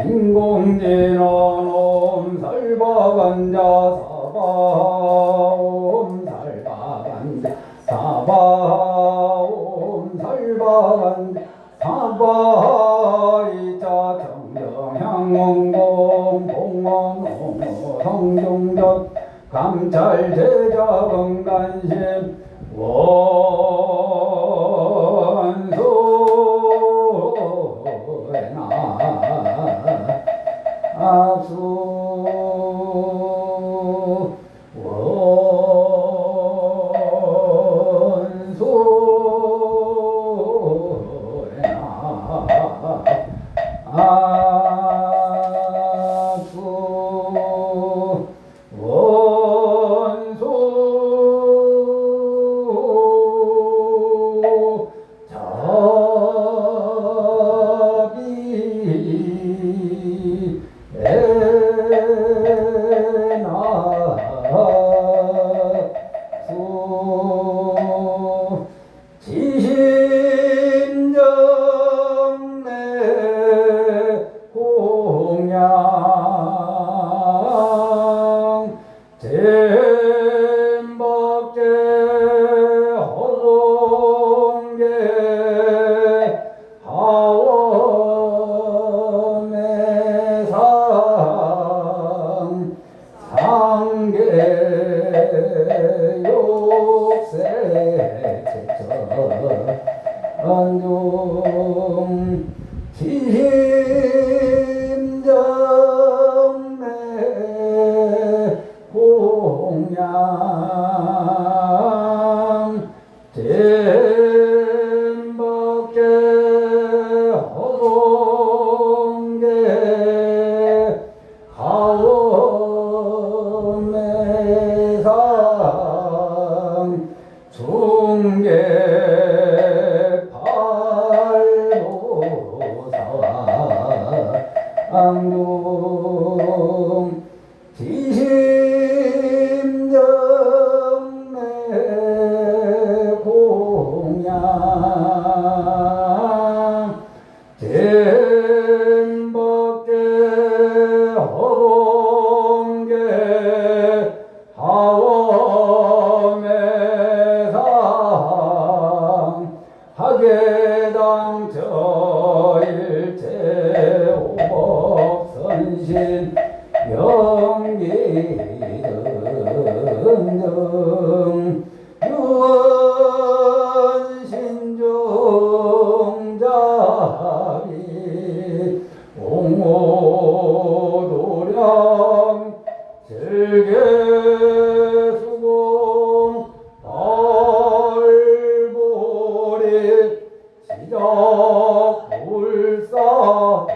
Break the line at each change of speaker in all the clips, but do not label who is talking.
인공진원 옴살바간자 사바 옴살바간자 사바 옴살바간자 사바 이자 정정향원공 공원오모 성중전 감찰제자 건간심 원소나 아수 잼박제 허공계 하원매상 상계 욕세 안중 지심정내 공양 잼박제 허공계 하원매상 중계 안동 지심정내 공양 잼박제 허공계 하원매상 하계당 저일체 오법선신 영기등등 유원신종자비 옹호도량 즐개수공 발보리 시작 불사동생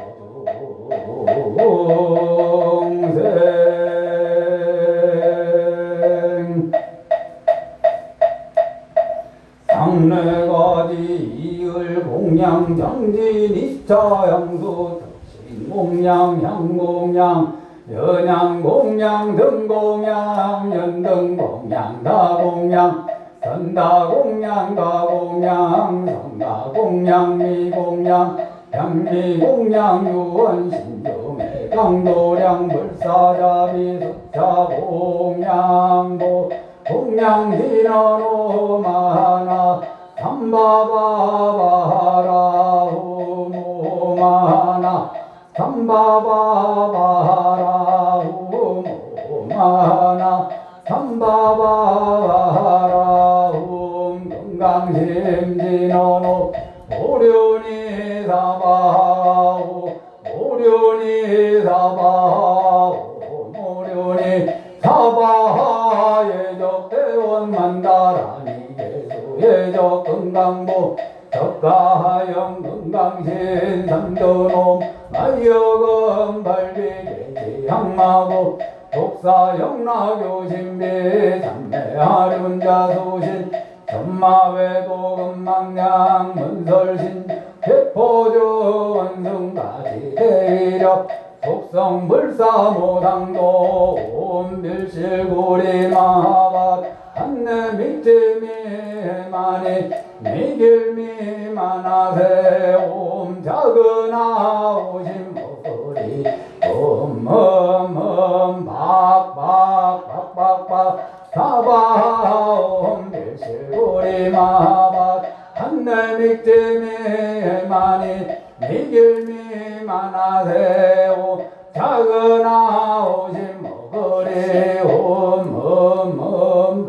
상례가지 이을 공양 정진 이차양수 덕신 공양 향공양 연양 공양 등공양 연등 공양 다공양 선다 공양 가공양 성가 공양 미공양 양미공양 유원신종의 강도량 불사자비 숫자 공양도 공양진원오마나 삼바바바라 우모마나 삼바바바라 우모마나 삼바바바라 건강심진원오 오륜이 사바오 오륜이 사바오 오륜이 사바하 예적대원 만다라니 계수 예적 건강보 적가하영 건강신 삼도놈 마이여금 발비계지 향마고 독사영락교신비 삼매하륜자수신 전마외도 금망량 문설신 대포주 원승다시 대위력 속성불사모당도 온빌실구리 마밭 한내 밑지미만이 미길미만하세 옴 작은아 오신 머리 해만이 미길미만하세요 작은아 오신 먹으리 옴옴옴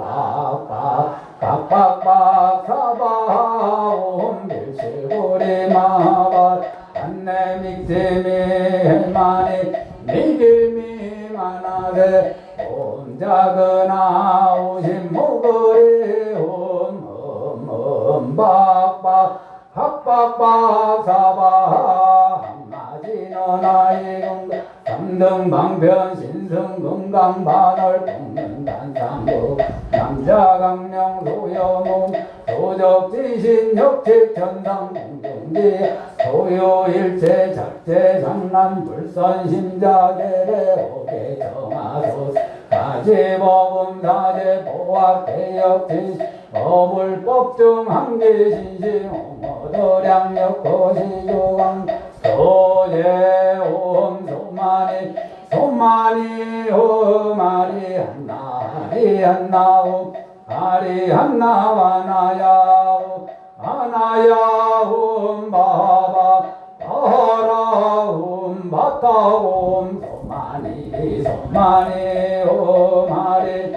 박박박 사바옴 밀실고리 마밭 안내 믹지미 해만이 미길미만하세 옴 작은아 오신 먹으리 옴옴옴 박박 합박박 사바 한마디는 아이금 삼등방편 신승건강 반월 동문단상국 남자강령 소여몽 소적지신 혁칙천상 공중지 소요일체 작제 장난 불선심자계래 오계 정하소 가지법음 사제 보학 대역지 어불법중 한계신심 오모도량력 거시조강 소제옴 소만이 소만이 홈아리 한나리 한나오 아리 한나와 나야오 아나야옴 바바 바라옴 바타옴 소만이 소만이 홈아리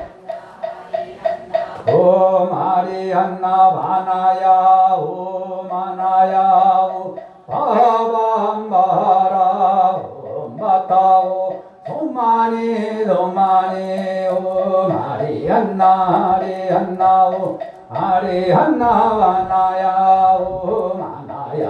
옴아리 한나 바나야 옴아나야 바밤바라 옴바타오 소만이 소만이 옴아리 한나 아리 한나오 아리 한나 바나야 옴아나야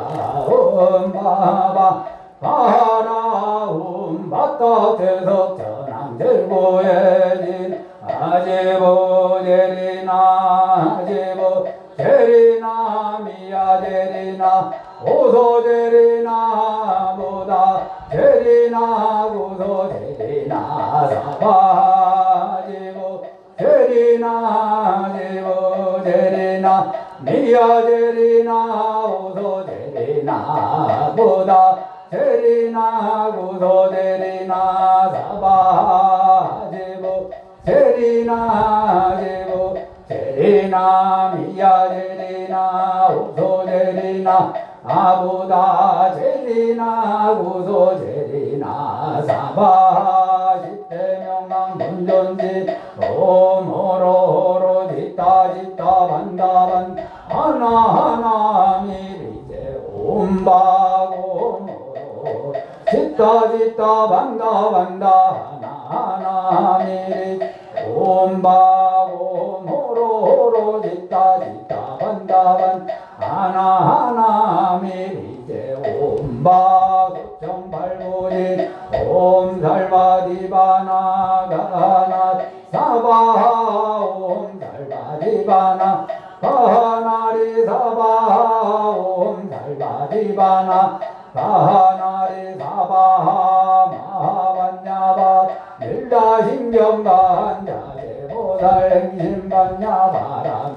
옴바바 바라 옴바타 계속 전함절고예진 아제보 제리나 아제보 제리나 미야 제리나 오소 제리나 보다 제리나 구소 제리나 사바 제보 제리나 제보 제리나 미야 제리나 오소 제리나 보다 제리나 구소 제리나 사바 제보 제리나 제보 제리나 미야 제리나 오소 제리나 아보다 제리나 구소 제리나 사바 시태명강 본존지 오모로로 지타 지타 반다반 하나하나 미리제 옴바고모로 지타 지타 반다 반다 하나하나 미리 옴바고모로로 지타 지타 반다반 하나하나 미리제 옴바 고청발고지 옴살바디바나 가나 사바 옴살바디바나 가나리 사바 옴살바디바나 가나리 사바 마반야바 밀다신경반 자제보살 행신반야바람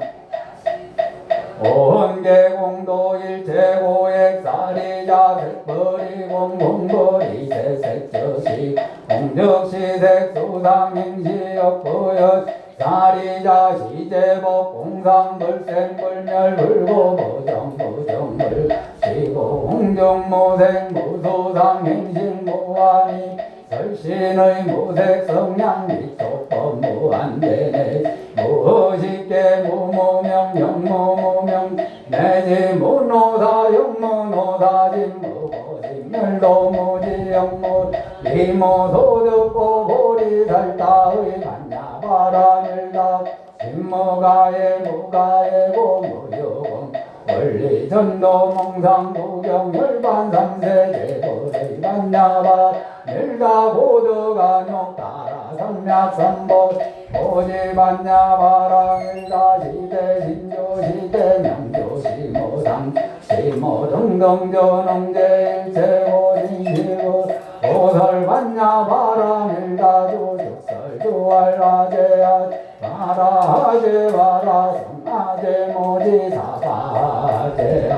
온계공도 일체고액 사리자 색버리공 공거리 색색저시 공적시색 수상행시역부여 사리자 시제법 공상불생불멸 불고 무정무정물 시고 공정무생 무소상행신 무한이 설신의 무색 성량 미촉법 무한대내 무식계 무무명 영무무명 내지 무노사 영무노사 진무보진멸도 무지영무 이무소득고 보리살다의 만야바라멸다 진무가에 무가에고 무유공 원리전도 몽상부경 혈반삼세 제보의 만야바 밀가 보드가 욕따라 성략선보 오지반야바라 밀가 시대 신조 시대 명조 시모상 시모 등등전응제 일체오진시고 오설반야바라 밀가 주죽설주알라제야 마라하제바라 성하제 모지사바제야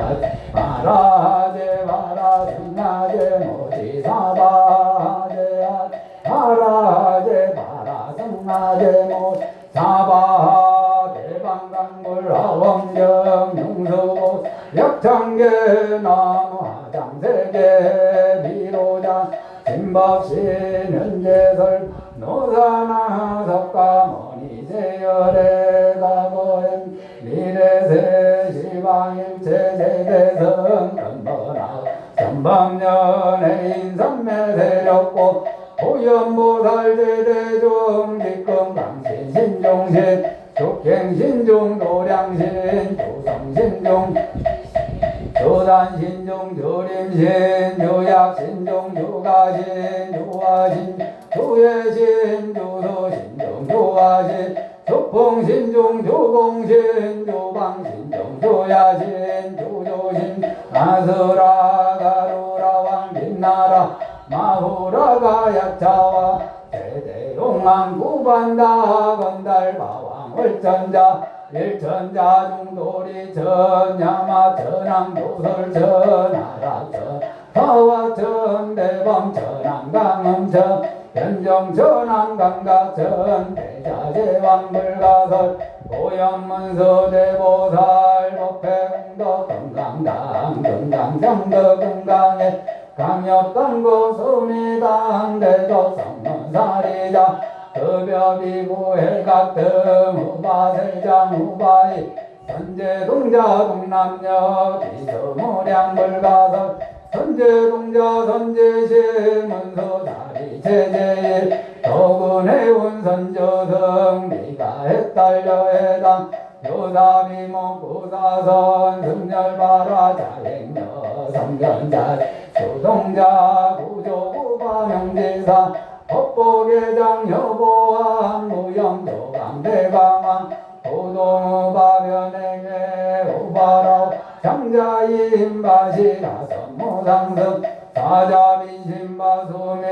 마라하제바라 성하제 모지사바제야 마라하제바라 성하제 모사바 대방강불 하원경 용서보 역창계 나무 세계 비로자 진법신 현재설 노사나 석가모니 세열의 가고엔 미래세 시방일체 세대성 건번아 전방년의 인삼매 세력고 오연보살 제대중 직금강신 신종신 족행신종 도량신 조성신종 조단신종 조림신 조약신종 조가신 조화신 조예신 조소신종 조화신 조풍신종 조공신 조방신종 조야신 조조신 아수라 가루라 왕빛나라 마후라가 야차와 대대용왕 구반다 건달바왕 월천자 일천자 중도리 전야마 전왕 도설 전하라 전화와 전대범 전왕강음 전 변정 전왕강가 전 대자제왕 불가설 오염문서 대보살 법회공덕 건강당 건강정덕 건강에 강력강고 수미당 대도 성문사리자 급여비구 해각등 후바세장 후바이 선제동자 동남녀 비서무량 불가설 선제동자 선제시 문서자리 체제일 도군해운 선조등 네가 해달려 해당 요사비모 구사선 승열바라 자행녀 성견자 조동자 구조구바 명지사 법보계장 여보왕 무영도강 대강왕 도동우바변에게 우바라 장자인바시라 선무상승 사자빈신바수밀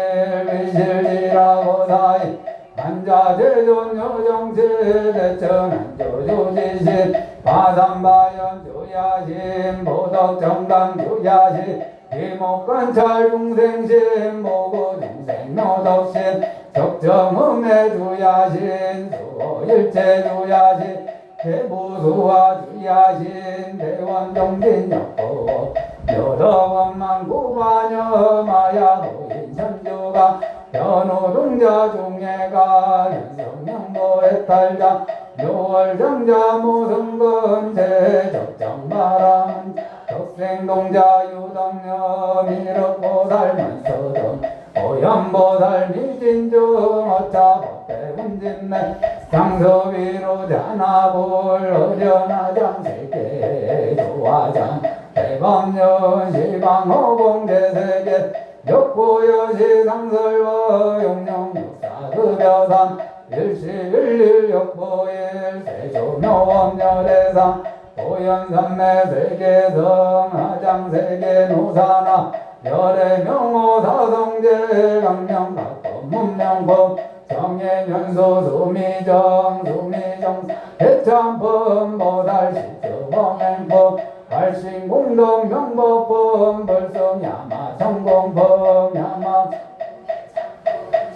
위실리라고 사이 한자제존 여정체 대천한 조조지신 바삼바연 조야신 보덕정강 조야신 이목관찰 중생신 모고 중생 노덕신 적정음의 주야신 수일체 주야신 대부수와 주야신 대원정진 역보 여덕원만 구반여 마야 도인 천주가 변호동자 중예가 연성명보에 탈자 묘월정자 무승근제 적정바람 적생동자 유덕녀 미륵보살 만서등 오염보살 미진중 어차 법대군진매 장서위로 자나불 어려나 장세계 조화장 대법년 시방호공대세계 역보여시 상설워 용령 육사급여상 일시일일 역보일 세조묘원열애상 오연산매 세계성 하장세계 노사나 열애명호 사성제 강명각법 문명법 정예연소 수미정 수미정 대참법 보살 시처범행법 발신공동 명법법 벌성야마 성공법 야마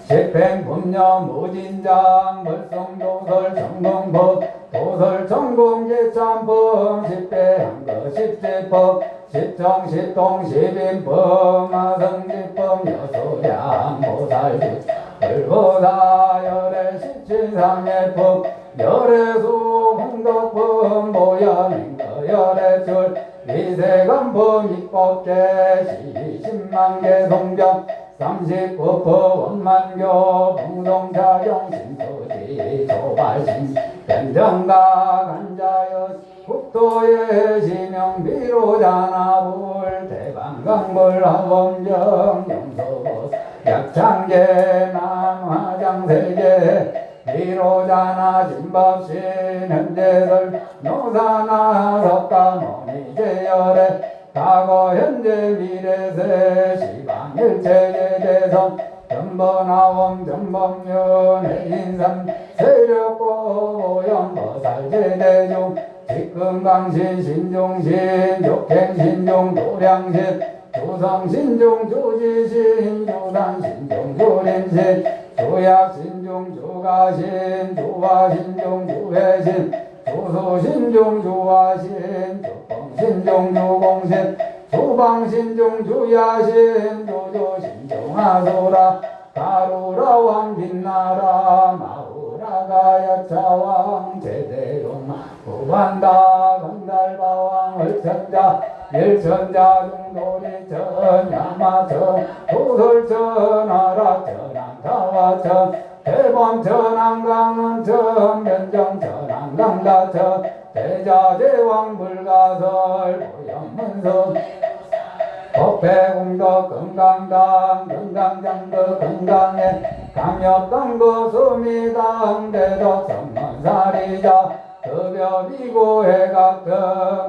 식행분녀 무진장 벌성도설 정공법 도설 정공계참법 십배한거 십제법 십정 십동 십인법 마성지법 여소량 보살주 불보다 열애 십칠상예법 열애수 홍덕법 모여맹거 열애출 위세건법 입법계 시십만개 성경 39% 원만교 공동자경 신소지 조발신 변정가 간자여 국토의 시명비로자나불 대방강불 하범정 영소보 약창계 남화장세계 비로자나 진법신 현재설 노사나 석가모니 제열에 과거 현재 미래세 시방일체제대선 전번하원 전범윤의 인삼 세력고 오염보살 제대중 직금강신 신종신 욕행신종 도량신 조성신종 조지신 조단신종 조림신 조약신종 조가신 조화신종 조회신 조소신종 조화신 조봉신종 조공신 주방신중 주야신 주조신중하소라 가루라 왕 빛나라 마우라가 여차왕 제대용 후반다 건달바왕 을천자 일천자 중도리천 야마천 도설천 아락천 안타와천 대범천 안강원천 면정천 안강다천 대자대왕 불가설 보영문성 법회공덕 건강당 건강장도 건강에 강력당도 수미당 대덕 성문사리자 급여비고 해각등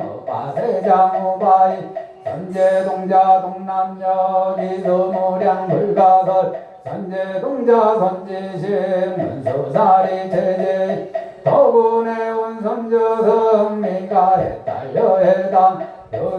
우바세장 우바이 선제동자 동남여 기수무량 불가설 선제동자 선지신 문수사리 제제 더군의 운선저성 미가에 딸려 해당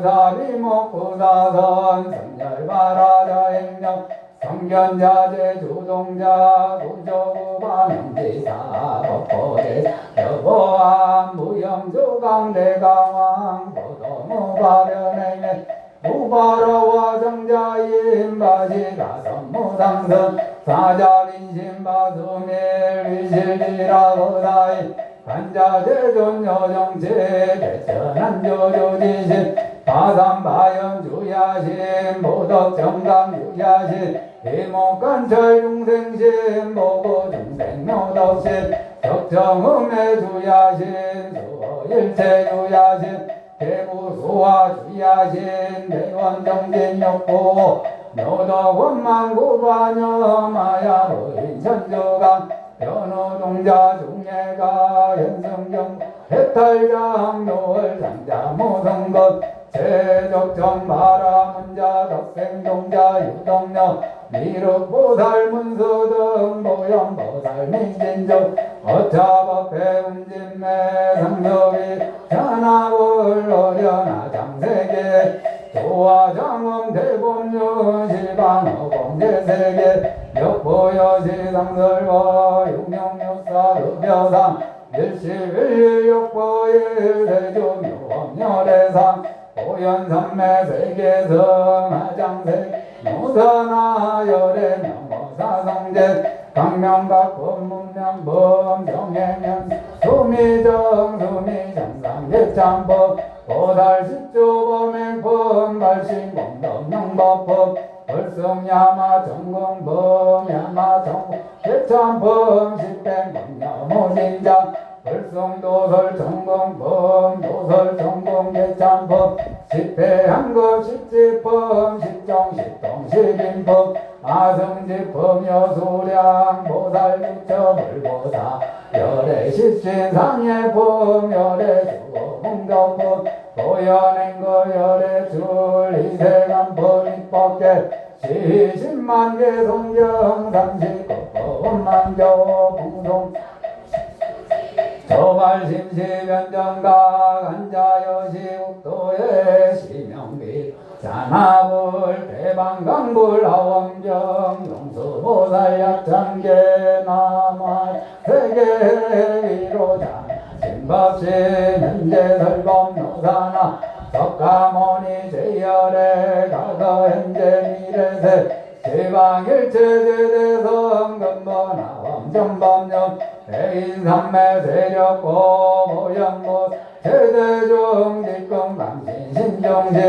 여사비목구사선 선열바라자 행령 성견자재 주동자 부조구바 명지사 법보대 여보암 무영조강대강왕 보도무바변행에 무바로와 정자인바지라 선무상선 사자민신바수밀 위실지라보다이 간자대존 여정체 대천한 조조지신 바삼바연주야신 보덕정강주야신 이목간철 중생신 보고중생노덕신 적정음해주야신 수일체주야신 대구수화주야신 대원정진욕구 묘덕원망구반여마야 부인천주강 연호동자 중예가 연성경 해탈장 노을상자 모성것 제적정 마라문자 덕생동자 유동력 미륵보살 문수등 보영보살 민진족 어차법회 운진매 성섭이 전하불 어려나 장세계 조화장엄 대본유 실방어 공제세계 역보여시상설과 육명육사 읍여상 일시일육보일 대조묘엄열애상 오연삼매 세계성 하장세 노사나 열애 명모사성제 강명각 법문명범 정해면 수미정 수미정상 대참법 보살십조범행법 발신공덕명법법 벌성야마 전공범 야마정 대참범 십백명야모진장 벌성도설 전공범 도설 전공 대참법 십회한급 십지법 십정 십인법 아성지법 여수량 보살육처 불보사 열애 십신상예법 열애 주공덕법 도연행거 열애 줄이세간법 입법계 시십만개 성경 삼십법만교 풍송 저발심시변정각 한자여시국도의 시명비 잔하불 대방강불 하원경 용수보살 약창계 남활 세계위로자 신법신 현재설법 노사나 석가모니 제열의 가서 현재 미래세 지방일체제대성 근본하 왕정법령 대인삼매 세력고 모양모 세대중 직공방신 신종시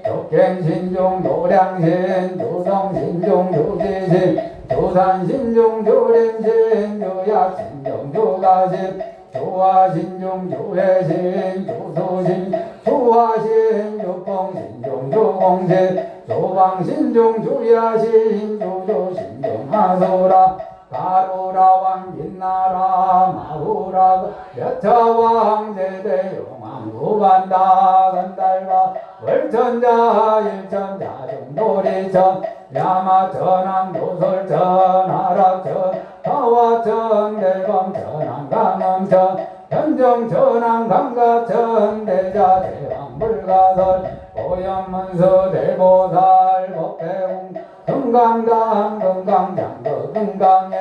족갱신중 노량신 주성신중 주지신 주산신중 주림신 주약신중 주가신 주화신중 주회신 주수신 주화신 주봉신중 주공신 주방신중 주야신 주조신중 하소라 가루라왕 빛나라 마후라 여차왕 제대용왕 구반다 건달바 월천자 일천자 중도리천 야마천왕 도설천 아락천 타와천 대범천 안강원천 현정천왕 강가천 대자대왕 불가설 오염문수 대보살 법회웅 금강당 금강장도 금강에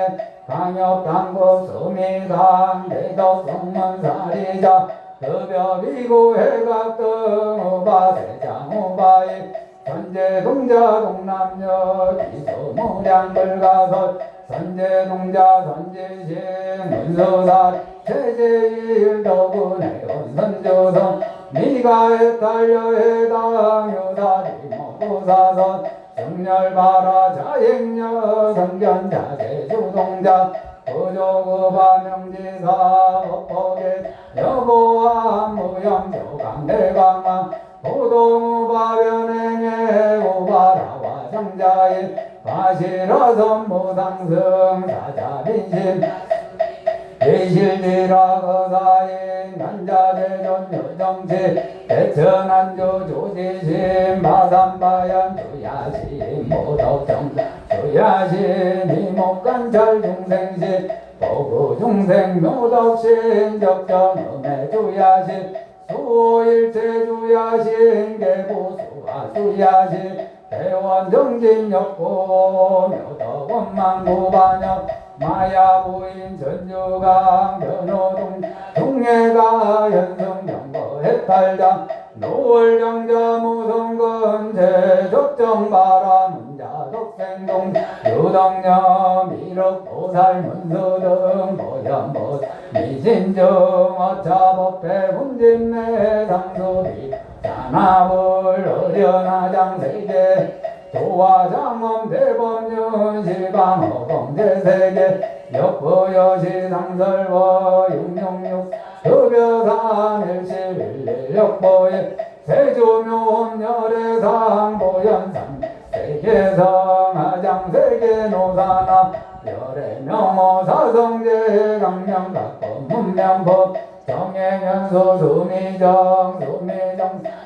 강협당고 수미당 대덕성문사리자 급여비고 해각등 우바대장 우바이 선제동자 동남여 기소무량불가설 선제동자 선제시 문서사 제제일 더군의 원선조선 미가에 달려 해당 요사리 모사선 정렬바라 자행녀 성견자제 주동자 부조급하 명지사 법법에 여보와 무영조강 대광왕 보동우바 변행에 우바라와 정자일 바시라선 무상승 사자빈신 대실지라 거사인 난자대전 여정치 대천안조 조지신 마삼바연 주야신 모덕정 주야신 이목관찰 중생신 보구중생 묘덕신 적정음의 주야신 수일체 주야신 개보수와 주야신 대원정진역고 묘덕원망구반역 마야부인 전주강 변호동 동해가 연성정거 해탈장 노월정자 무성근 제적정바라 문자덕생동 유덕녀 미륵보살 문서등 보현보 미신정 어차법회 문진매 상수비 잔합을 어련하장 세계 도화장엄 대법륜 실방어공제세계 역부여시 상설워 666 급여산 일실일역보에 세조묘 열애상 보현상 세계성 하장 세계노사나 열애명호 사성제 강명각법 문명법 정행연소 수미정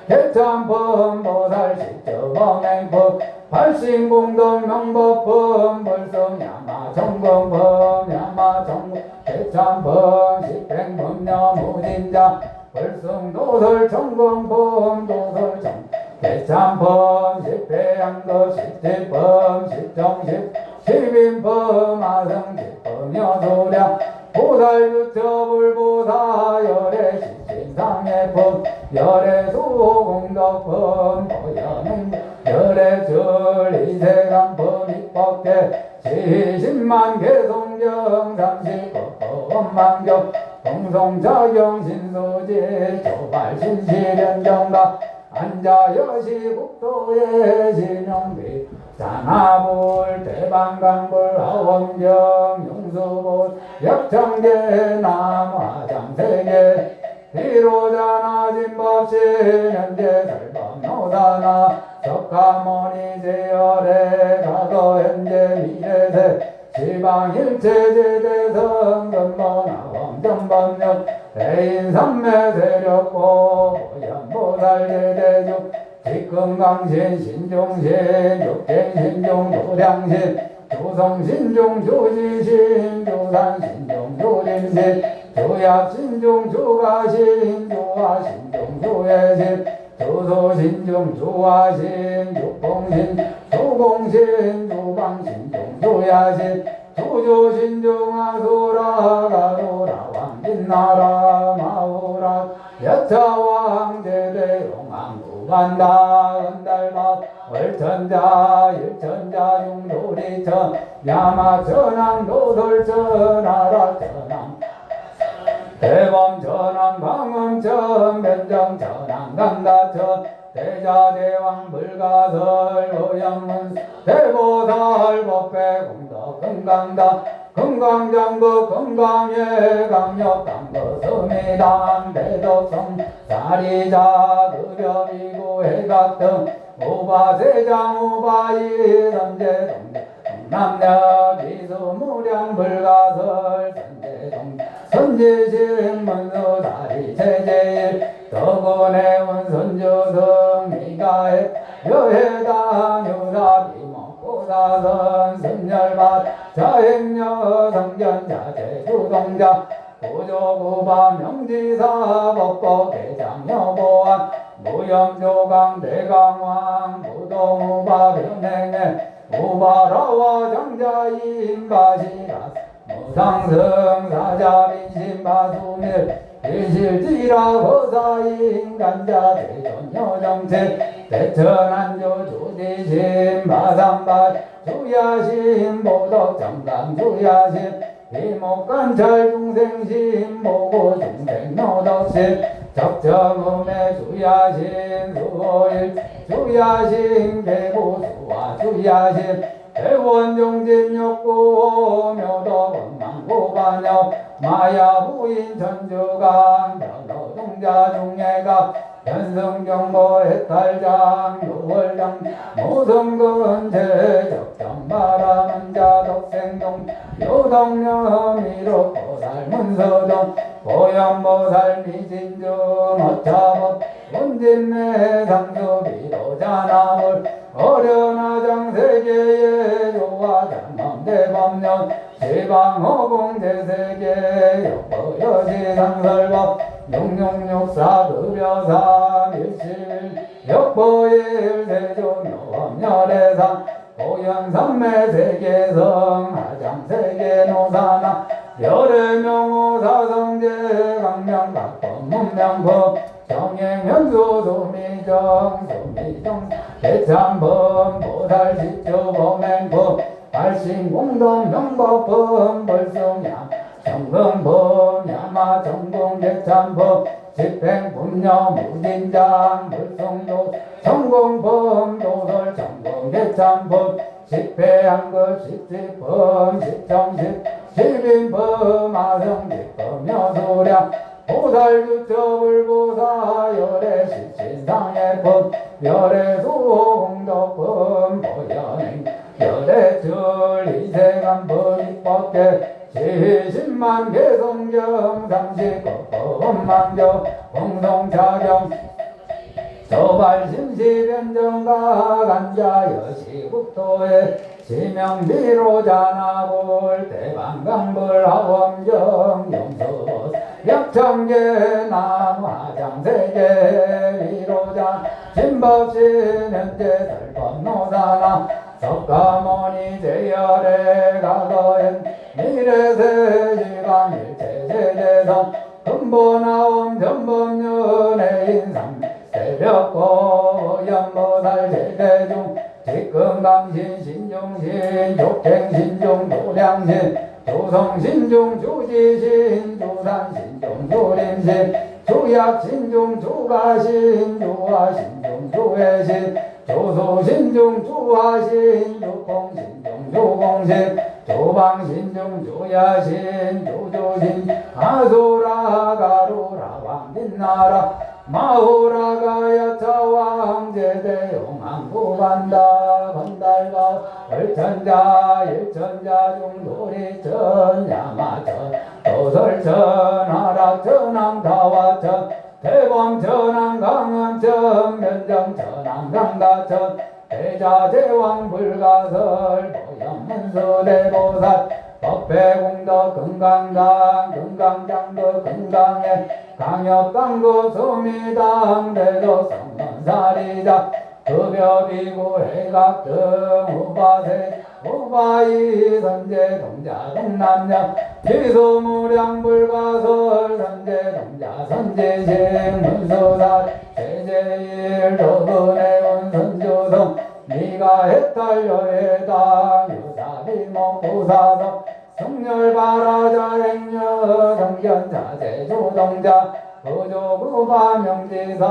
개참법 보살식적범행법 발신공동 명법법 벌성야마 정공법 야마정공 개참법 식행법녀 무진자 벌성도설 정공법 도설정 개참법 식배양급 식지법 식정식 십인법 아성식법 여소량 보살유처불보사 열애신신상해법 열애수공덕법 보현행 열애절 이세간법 입법계 시신만 개송경 삼십법법만경 공송자경 신소지 조발신시련정가 안자여시 국토의 신영비 산하불 대방강불 하원경 용수불 역청계 남화장세계 비로자나 진법신 현재설법 노사나 석가모니 제열에 과거 현재 미래세 지방일체제대성 근본하 원정법력 대인삼매 세력보 보현보살제대juk 직금강신 신종신 육행신종 조량신 조성신종 조지신 조산신종 조림신 조약신종 조가신 조화신종 조예신 조소신종 조화신 조공신 조공신 조방신종 조야신 조조신종 아소라 가소라 왕진나라 마우라 여차왕 제대용왕 구간다 은달밥 월천자 일천자 용도리천 야마천왕 도설천 아라천왕 대범천왕 방음천 변정천왕 간다천 대자대왕 불가설 오영문 대보살 법배 공덕 금강다 금강장국 금강예 강력 강거 서미당 대덕성 사리자 급여비구 해각등 우바세장 우바이 선제동 남녀 기수무량 불가설 선제동 선제신 문서 다리 체제일 덕원해운 선조성 미가해 여해당 유사비모 고사선 선열밭 자행녀 성견자 제주동자 고조구바 명지사 법법 대장 여보안 무염조강 대강왕 무동우바 변행해 우바라와 장자인 바시라 무상승 사자빈신 바수밀 일실지라 거사인 간자 대전여정체 대천안조 마삼발 주야신 보덕정강 주야신 이목관찰 중생심 보고 중생노덕신 적정음의 주야신 수호일 주야신 개보수와 주야신 대원종진욕구 묘덕원망고반역 마야부인 전주강 변호동자 중예가 현성경보 해탈장 노월장 모성근 제적정바라는 자덕생동 요덕녀미로 보살문서동 보현보살 미진중 어차법 문진내 상수비로자나물 어련하장 세계의 조화장 맘대법년 지방호공 제세계 역보여지상설법 용용육사급여사 밀실 역보일 세조묘엄열애상 보현삼매 세계성 하장세계노사나 열애명호사성제 강명각법 문명법 정행현수 소미정 소미정 대참범 보살시초범행법 발신공동 명법범 벌성양 정금범 야마 정공 대참법 집행분녀 무진장 물성도 정공범 도설 정공 대참법 집회한것 십지범 십정십 십인범 아성집범 여소량 보살규처불보사 열애십신상해법 열애수공덕범 보현행 열애절 이세간법 입법계 지십만 개성경 삼십법법만경 공동차경 저발심시변정가 간자여시국토에 지명비로자나볼 대방강불하원경 용서 약청계 남화장세계 위로자 진법신 현재 설법노사나 석가모니 제열에 가거엔 미래세지강 일체세대성 근본하옴 전법륜의 인상 새벽고 연보살 제대중 직금강신 신중신 족행신중 도량신 조성신중 주지신 주산신중 주림신 주약신중 주가신 주화신중 주회신 조소신중 주화신 주공신중 주공신 조방신중 주야신 주조신 아소라가루라 왕빛나라 마호라가 여차왕제대용왕구반다 건달가 얼천자 일천자 중도리천 야마천 도설천 하락천왕다와천 대범천왕 강원천 면정천왕 강가천 대자제왕 불가설 보현문수대보살 법회공덕 금강당 금강장도 금강에 강협당도 수미당 대도 성문사리자 급여비구 해각등 우바세 우바이 선제 동자 동남자 비소무량 불가설 선제 동자 선제식 문수사 제제일 도근해운 선조성 니가 해탈여해당 유사비목 부사성 성렬바라자 행여 정견자제 조동자 부조구바 명지사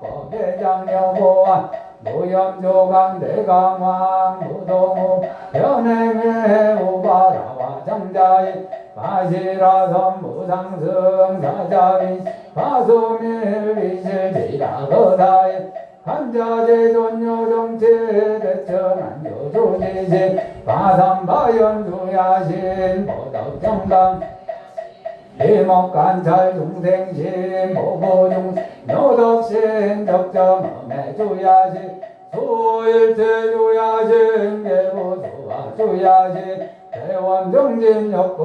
법법회장여보안 무염조강 대강왕 무동우 현행의 우바라와 정자인 바시라선 무상승 사자인 바소밀 위실비라거사인 간자제존요정체 대천안조조지신 바삼바연주야신 보덕정강 이목관찰 중생신 보고중 노덕신 적정음의 주야신 수일체주야신 계보수와 주야신 대원정진역구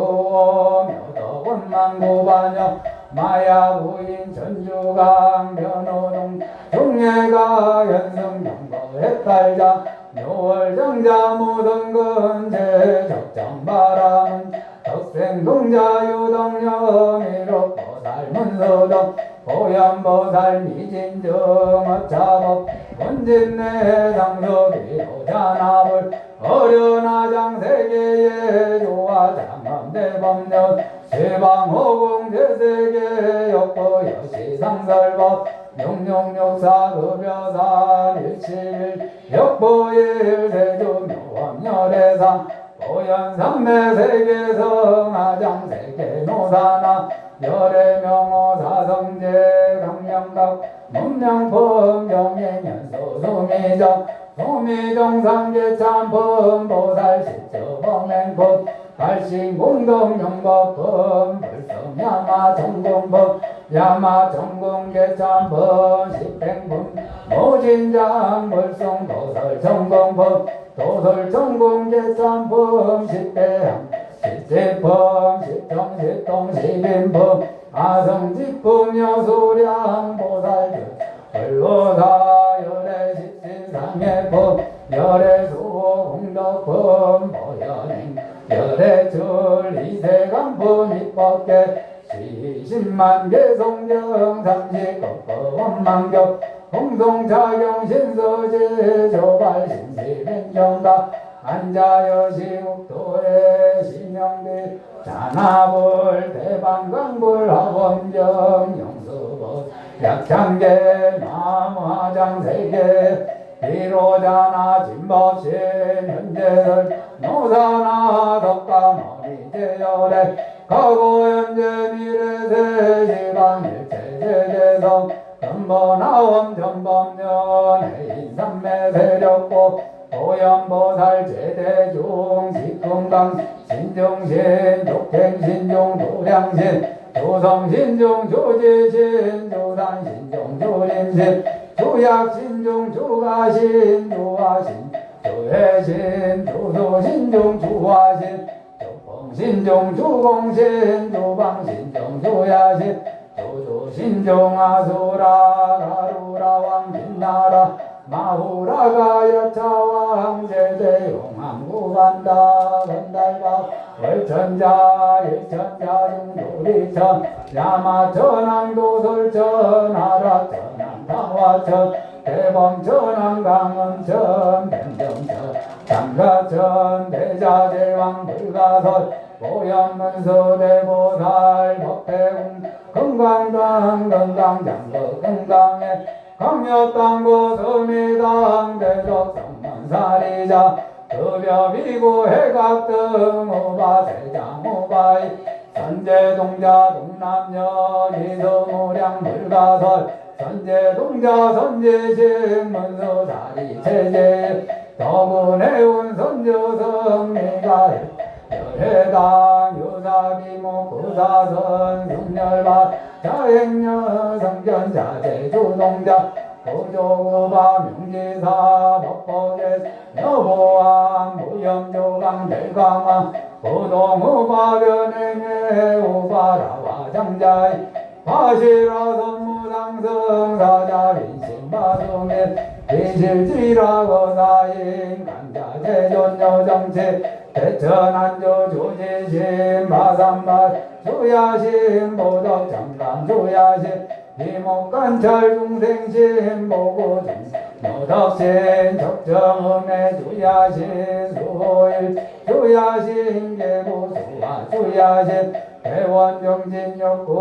묘덕원망구반역 마야부인 전주강 변호동 중예가 연승정거 해탈자 묘월정자 무등근 제적정바람은 덕생동자 유덕녀미로 보살문서동 보현보살 미진정 어차법 원진내 상소비로자나 자나불 어려나장 세계의 조화장엄 대법령 세방호공 제세계 역보 여시상설법 용용육사 급여사 일칠일 역보일 세조묘원 열애상 보현삼매 세계성 아장 세계 노사나 열애명호 사성제 강명각 문명품 경행연소 소미정 소미정상계참품 보살실저범행법 발신공동용법품 불성야마 전공법 야마전공계참법 십행품 모진장 불성도설 전공법 도설전공계참품 십대항 십제품 십정십동 십인품 아성직품 여소량 보살주 불보사 열애십신상해법 열애수호 공덕품 보현행 열애출 이세강품 입법계 시십만개 성경 삼십법법 원망격 공동작용 신서제 조발신시민경각 안자여시국도의 신영대 자나불 대방광불 하범경 영수법 약창계 나무화장세계 비로자나 진법신 현재설 노사나 덕가머리 제열에 가고현재 미래세 시방일체제재성 전번하원 전범년 해인삼매 세력보 보현보살 제대중 직금강 신중신 족행신중 도량신 조성신중 조지신 조산신중 조림신 조약신중 조가신 조화신 조해신 조소신중 조화신 조봉신중 조공신 조방신중 조야신 조조신중 아수라 가루라 왕진나라 마후라가 여차왕 제대용왕구간다 건달바 월천자 일천자 중도리천 야마천왕도설천 하라천왕 당화천 대범천왕 강원천 뱀정천 장가천 대자대왕 불가설 보현문서 대보살 법대웅 건강당 건강장거 건강에 강력당고 서미당 대적성만사리자 급여비고 해각등 오바대장 오바이 선제동자 동남여 이서무량 불가설 선제동자 선제식 문서사리 체제 더군해운 선조성 미가일 열해당 유사비모 부사선 육렬밭 자행녀 성견자재 주동자 고조구바 명지사 법보계 여보왕 무염조강 대강왕 고동우바변행해 우바라와 장자이 바시라 선무상성 사자빈신바수민 비실지라고 사인 간자재존여정치 대천한조 조지신 마삼밭 조야신 보덕장감 조야신 이목관찰 중생신 보고중 노덕신 적정음의 조야신 수호일 조야신 계보수와 조야신 대원정진욕구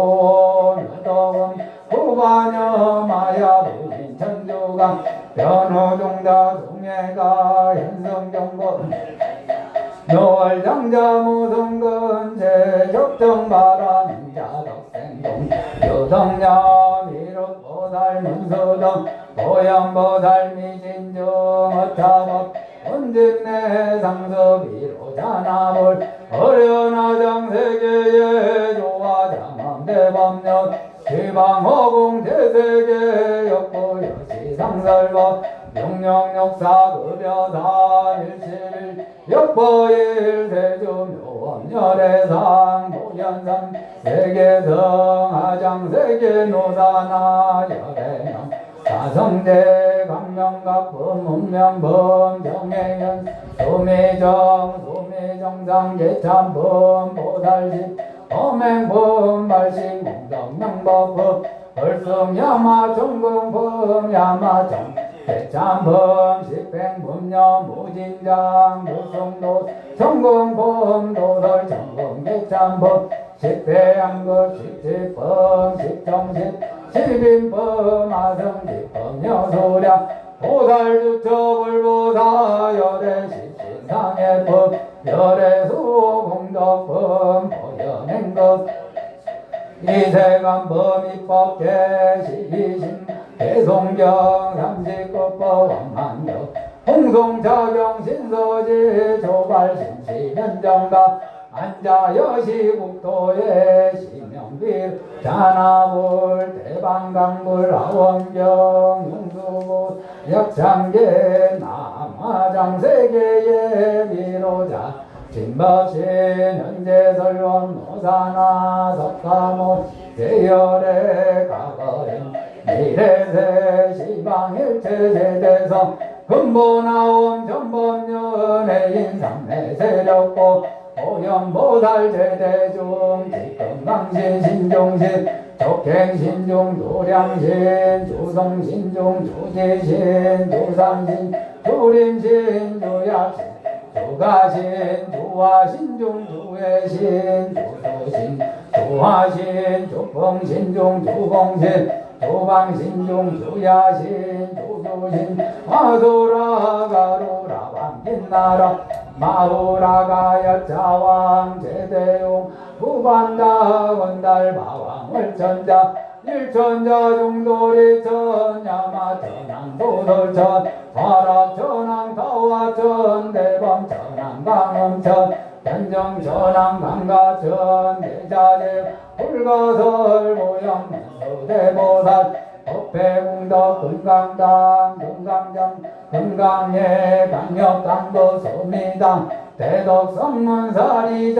너덕음 후반여 마야부인 천주강 변호종자 동해가 현성경고 노월장자 무성근제 적정바람자 덕생동 요성녀 미륵보살 문서등 보현보살 미진정 어타법 언진내 상섭이로 자나볼 어려나장 세계의 조화장엄 대법령 지방허공 제세계 역부 여시상설법 영영역사 급여사 일칠 역보일 세조묘원 열애상 보현상 세계성 하장 세계노사나 열애명 사성대 강명각범 문명범 정해연 소미정 소미정상 예참범 보살식 범행범 발신 공덕명법법 벌성야마 전공범 야마정 대참범 십행문녀 무진장 무성도 전공범 도설 전공 대참범 십배양급 십지범 십정십 십인범 아성지범 여소량 보살주처불보사 열애십신상해법 열애수공덕범 보현행급 이세간범 입법계시이신 대송경 삼십급법 왕만경 홍송자경 신서지 조발신시면정가 안자여시국토의 시명빌 자나불 대방강불 아원경 용수부 역창계 남화장세계의 비로자 진법신 현재설원 노사나 석가모 대열의 가거림 미래세 시방일체제대성 근본아옴 전범연의 인삼내 세력고 오염보살 제대중 직금강신 신종신 적행신중 도량신 주성신중 주지신 주상신 주림신 주약신 주가신 주화신중 주회신 주수신 주화신 주풍신중 주공신 주방신중 주야신 주수신 마소라가루라 왕긴나라 마후라가 여차왕 제대용 후반다 원달 마왕 월천자 일천자 중돌이 천야마 천왕 도돌천 화라 천왕 타와천 대범 천왕 강음천 변정 천왕 강가천 대자재 불가설 모형 대보살 법회공덕 금강당 금강정 금강예 강력당도 소미당 대덕성문사리자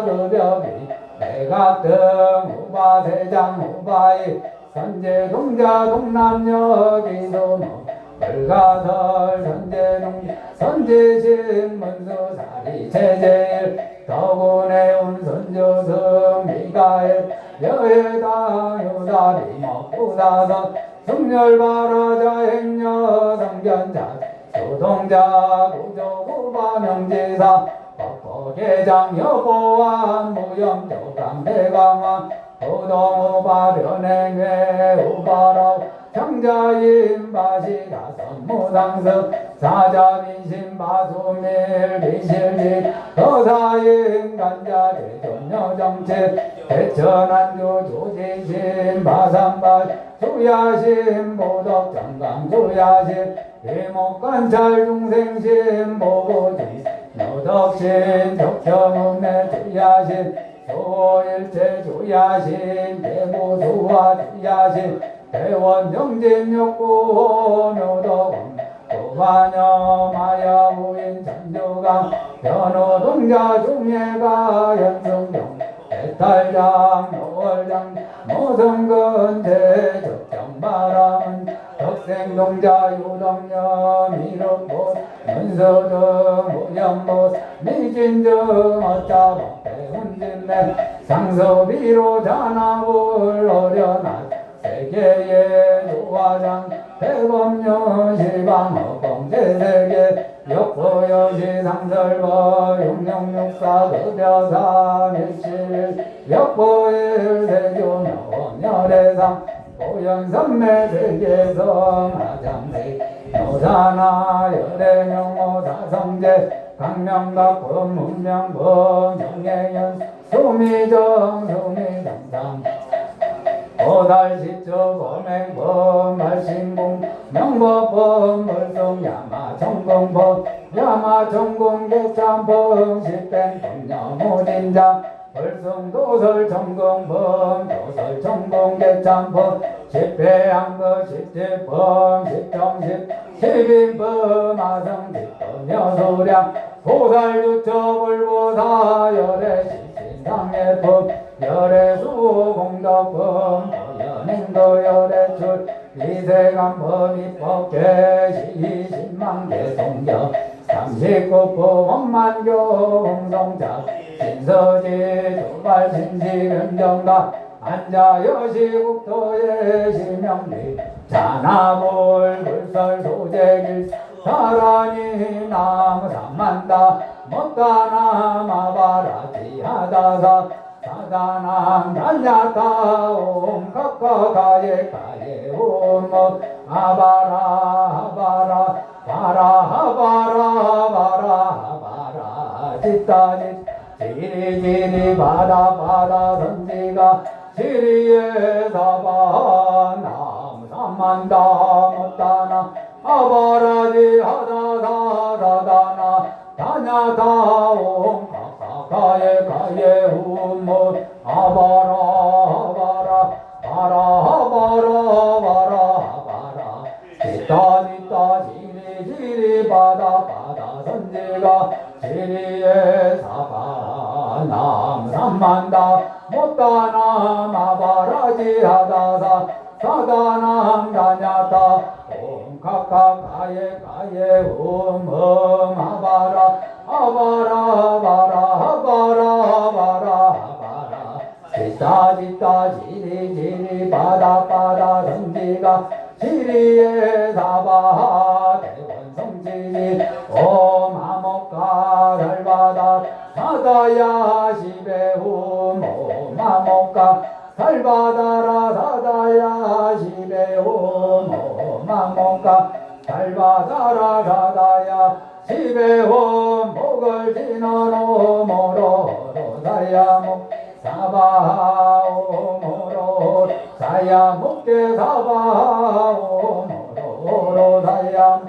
급여비 대각등 후바대장 후바이 선제동자 동남여 기소모 벌가설 선제동 선제신 문수사리 제제일 더군해운 선조승 미가엘 여해당 유다리 먹부사선 승열바라자 행여 성견자 소동자 구조구바 명지사 법보계장 여보왕 무염조강 대강왕 도동우바 변행회 우바라우 청자인 바시가 선무상승 사자민신 바수밀 미실리 거사인 간자 대존여정치 대천안주 조지신 바산바 주야신 보덕 정강 주야신 위목관찰 중생신 보고지 노덕신 적정음내 주야신 소일체 주야신 대보수화 주야신 대원정진욕구 묘덕원 도반여 마야부인 전주강 변호동자 중예가 연승경 대탈장 노월장 노성근 대적정바람은 덕생동자 유덕녀 미륵봇 문서등 무연봇 미진등 어짜복 대운진내 상서비로 자나불 어려나 세계의 요화장 대법령 시방어공제세계 역보여시 상설거 용령육사 급여사 밀실 역보일 세조명 원열애상 보현선매 세계성 하장세 노사나 열애명호 다성제 강명각범 문명범 영예연 소미정 소미정상 보달시처 범행범 말신공 명법범 벌성야마 정공범 야마 정공 개참범 십행범 여무진장 벌성도설 정공범 도설 정공 개참범 십배양거 십지범 십정십 십인범 아성지범 여소량 보살주처불보사 열애십신상해법 열애수 공덕범 보현행도 열애출 이세간범 입법계 시신만계 동경 삼십구포 원만교 홍성자 신서지 조발신시 변정가 안자여시국토의 시명리 자나볼 불설 소재길 사란이 나무 삼만다 못다나 마바라지 하다사 사다남 달렸다 옴 각각가에 가에 옴 아바라 아바라 바라 바라 바라 바라 짓다짓 지리지리 바다 바다 선지가 지리에 사바 나무 삼만다 못다나 아바라지 하다사 사다나 다냐다 옴 가에 가에 옴 아바라 아바라 바라 바라 바라 바라 짓다 짓다 지리 지리 바다 바다 선지가 지리에 사바 나무 삼만다 못다나 마바라지 하다사 사다남 다냐다 옴 각각 가에 가에 옴 아바라 아바라 바라 바라 바라 바라 짓다 짓다 지리 지리 바다 바다 선지가 지리에 사바 대원성지리 옴 아목가 달바다 사다야 시베옴 옴 아목가 달바다라 사다야 시베옴 옴 아목가 달바다라 사다야 시베옴 목을 지너노 모로로 사야목 사바오모로 사야목대 사바오모로 사야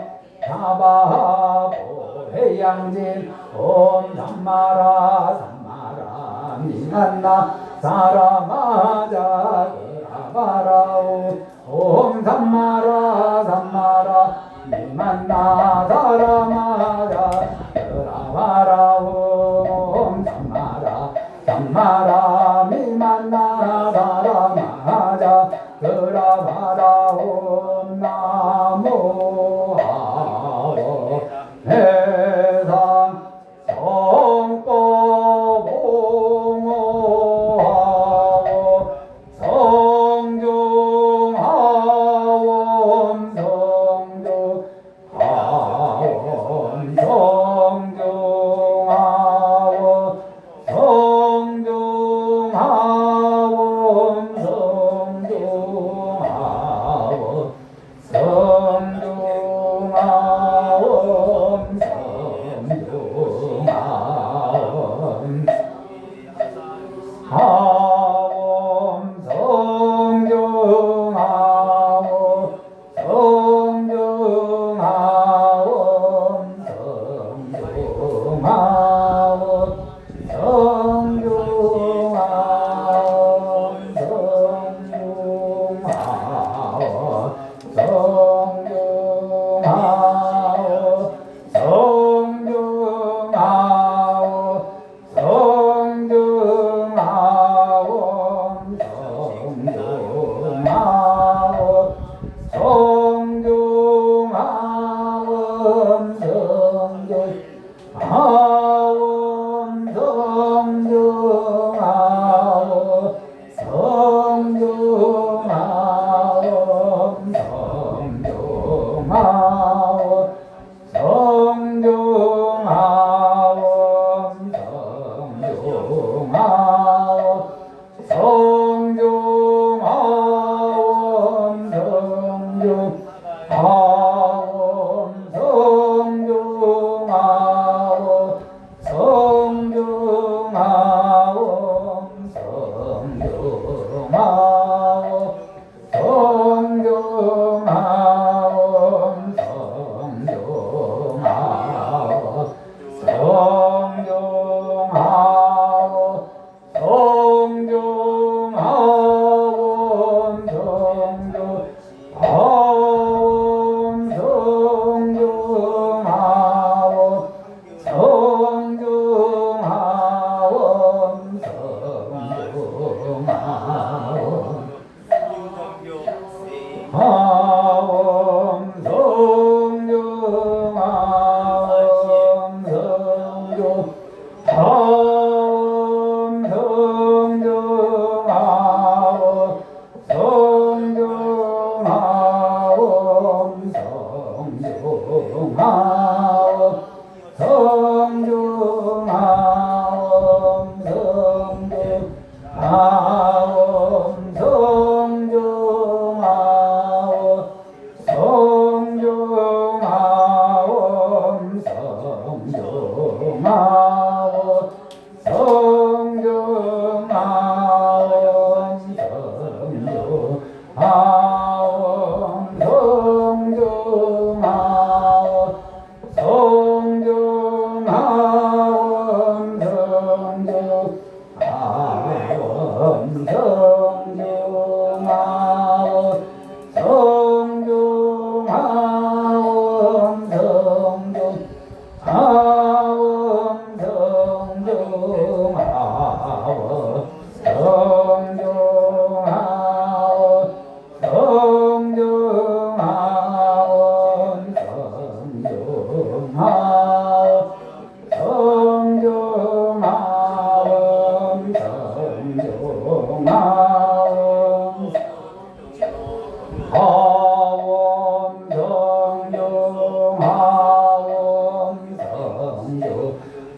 사바보해양진 옴 삼마라 삼마라 미난나 사라마자 그라바라오 옴 삼마라 삼마라 미만나 사라마자 그라바라오 옴 삼마라 삼마라 미만나 사라마자 그라바라오 나무하오 해상 성꼬봉오하오 성중하옴 성중하옴 성중하옴 성중하옴 성중하옴 성중하옴 성중하옴 하옴 성중하옴 성중하옴 성중하옴 성중하옴 성중하옴 성중하옴 성중하오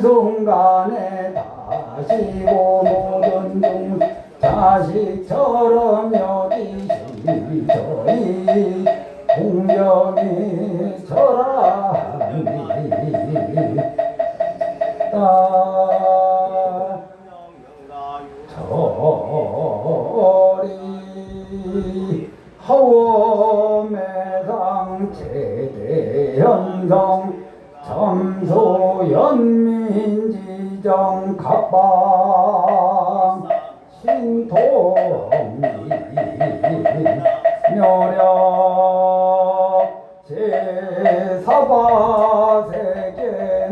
한순간에 다시고 모든 중 자식처럼 여기시 저희 공경이 절하니 저리 하원매상 제대현성 점소연민지정 각방 신통리 묘력 제4바세계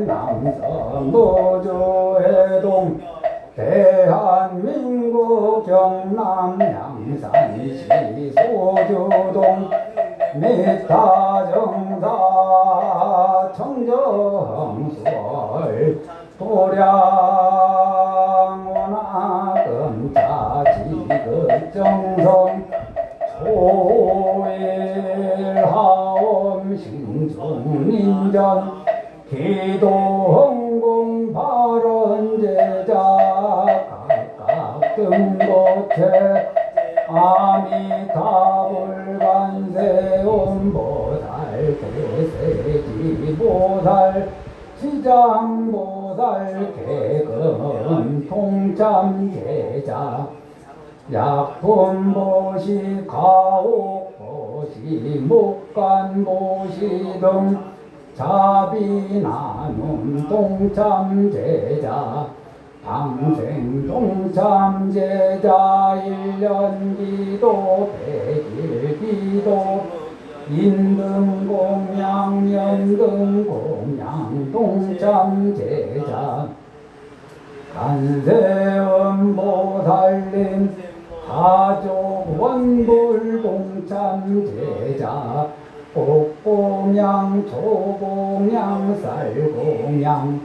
남선 노조회동 대한민국 경남 양산시 소주동 미타정사 청정수월 도량원하금자지극정성 소일하엄 신중인전 기도흥공 발언제자 각각 등고체 아미타불간세음보살 대세지보살 시장보살 개금 통참제자 약품보시 가옥보시 목간보시 등 자비나눔 동참제자 방생 동참제자 일년기도 백일기도 인등공양 연등공양 동참제자 간세음보살님 가족 원불 동참제자 꽃공양 초공양 쌀공양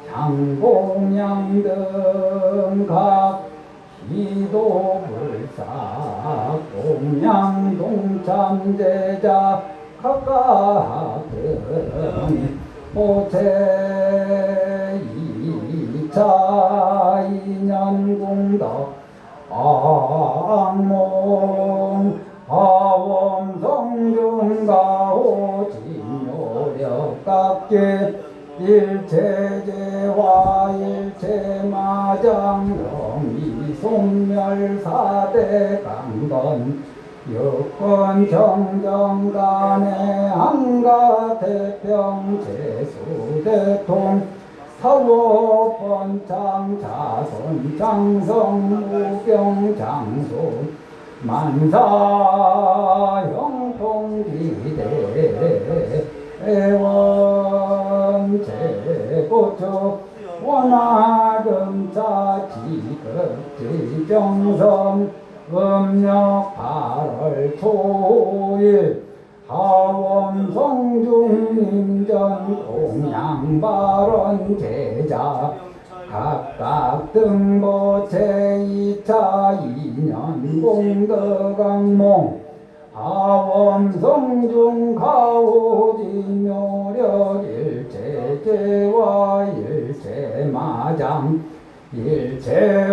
장공양 등 각 기도불사 공양 동참제자 각각 등 모태 2차 인연공덕 악몽 아범성중가호 진요력각계 일체제화 일체마장 영이송멸사대 강건 여권 정정간의 한가태평 제수대통 사워번창 자손 장성 무병장소 만사 형통기대 애원제고초 원하금자 지극지정성 음력 8월 초일 하원성중림전 공양발언 제자 각각 등보체 2차 2년 공덕악몽 하원성중 가오지묘력 일체제와 일체마장 일체고난영이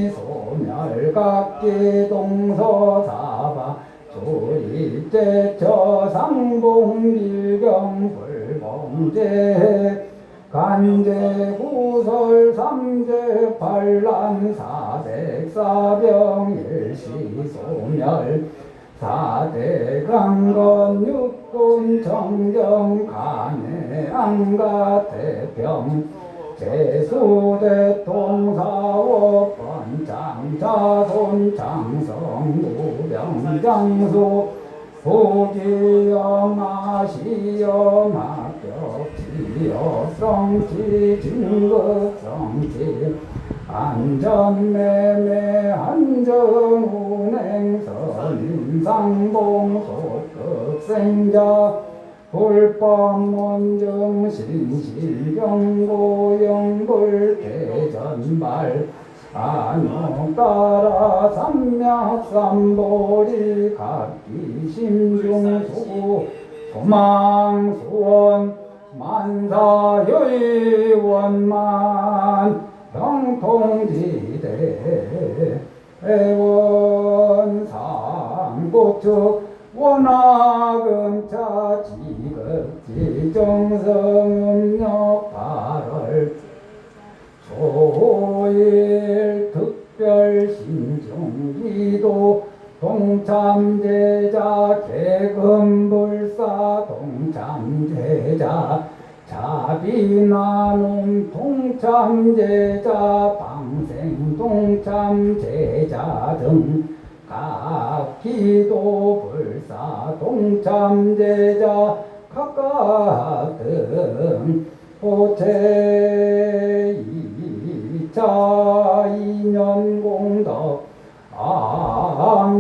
소멸각기 동서사바 조일제처 상봉일경 불범제 간제구설 삼재반란 사백사병 일시소멸 사대강건 육군 정정 간해 안가태평 제수대통사업 번장 자손 장성 무병장소 부기영 아시영 합격 지역성지 진급성지 안전매매 안전운행선 인상봉 속급생자 불법문증 신실경고영불 대전발 안옥따라 삼맥삼보리 각기 심중수 소망수원 만사의 원만 형통지대 애원상고축 원화금차 지극지 정성음력 발월 조일 특별신중기도 동참제자 개금불사 동참제자 자비나눔 동참제자 방생 동참제자 등 각 기도불사 동참제자 각각 등 호체 이차 인연공덕 악몽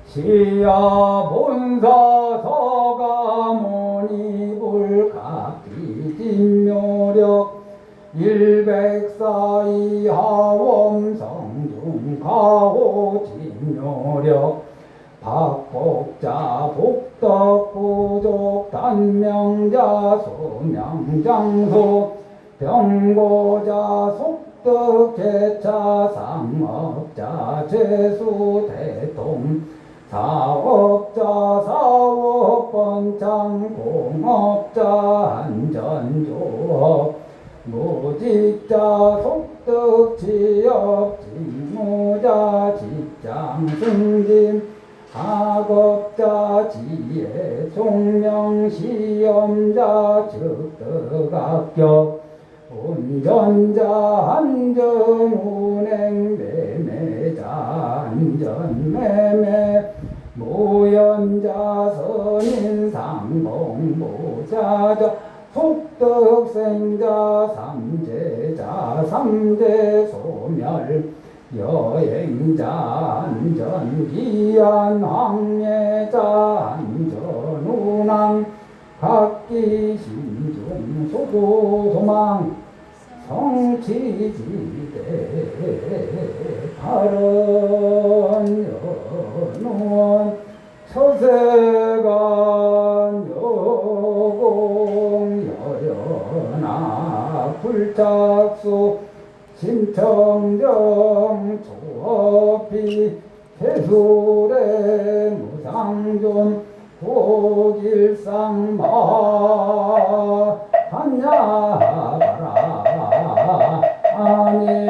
시야본사 서가모니 불각비진묘력 일백사이 하엄성중 가호진묘력 박복자 복덕부족 단명자 소명장소 병고자 속덕개차 상업자 죄수대통 사업자 사업번창 공업자 안전조업 무직자 속덕지업 직무자 직장승진 학업자 지혜 총명시험자 즉덕합격 운전자 안전운행 매매자 안전매매 무연자 선인상봉무자자 속덕생자 삼재자 삼재소멸 여행자 안전기한 황예자 안전운항 각기신중 소도소망 성취지대 발언연원 서세간 여공 여연아 불착수 심청정 조업비 개술의 무상존 독일상마 한야바라 아닐마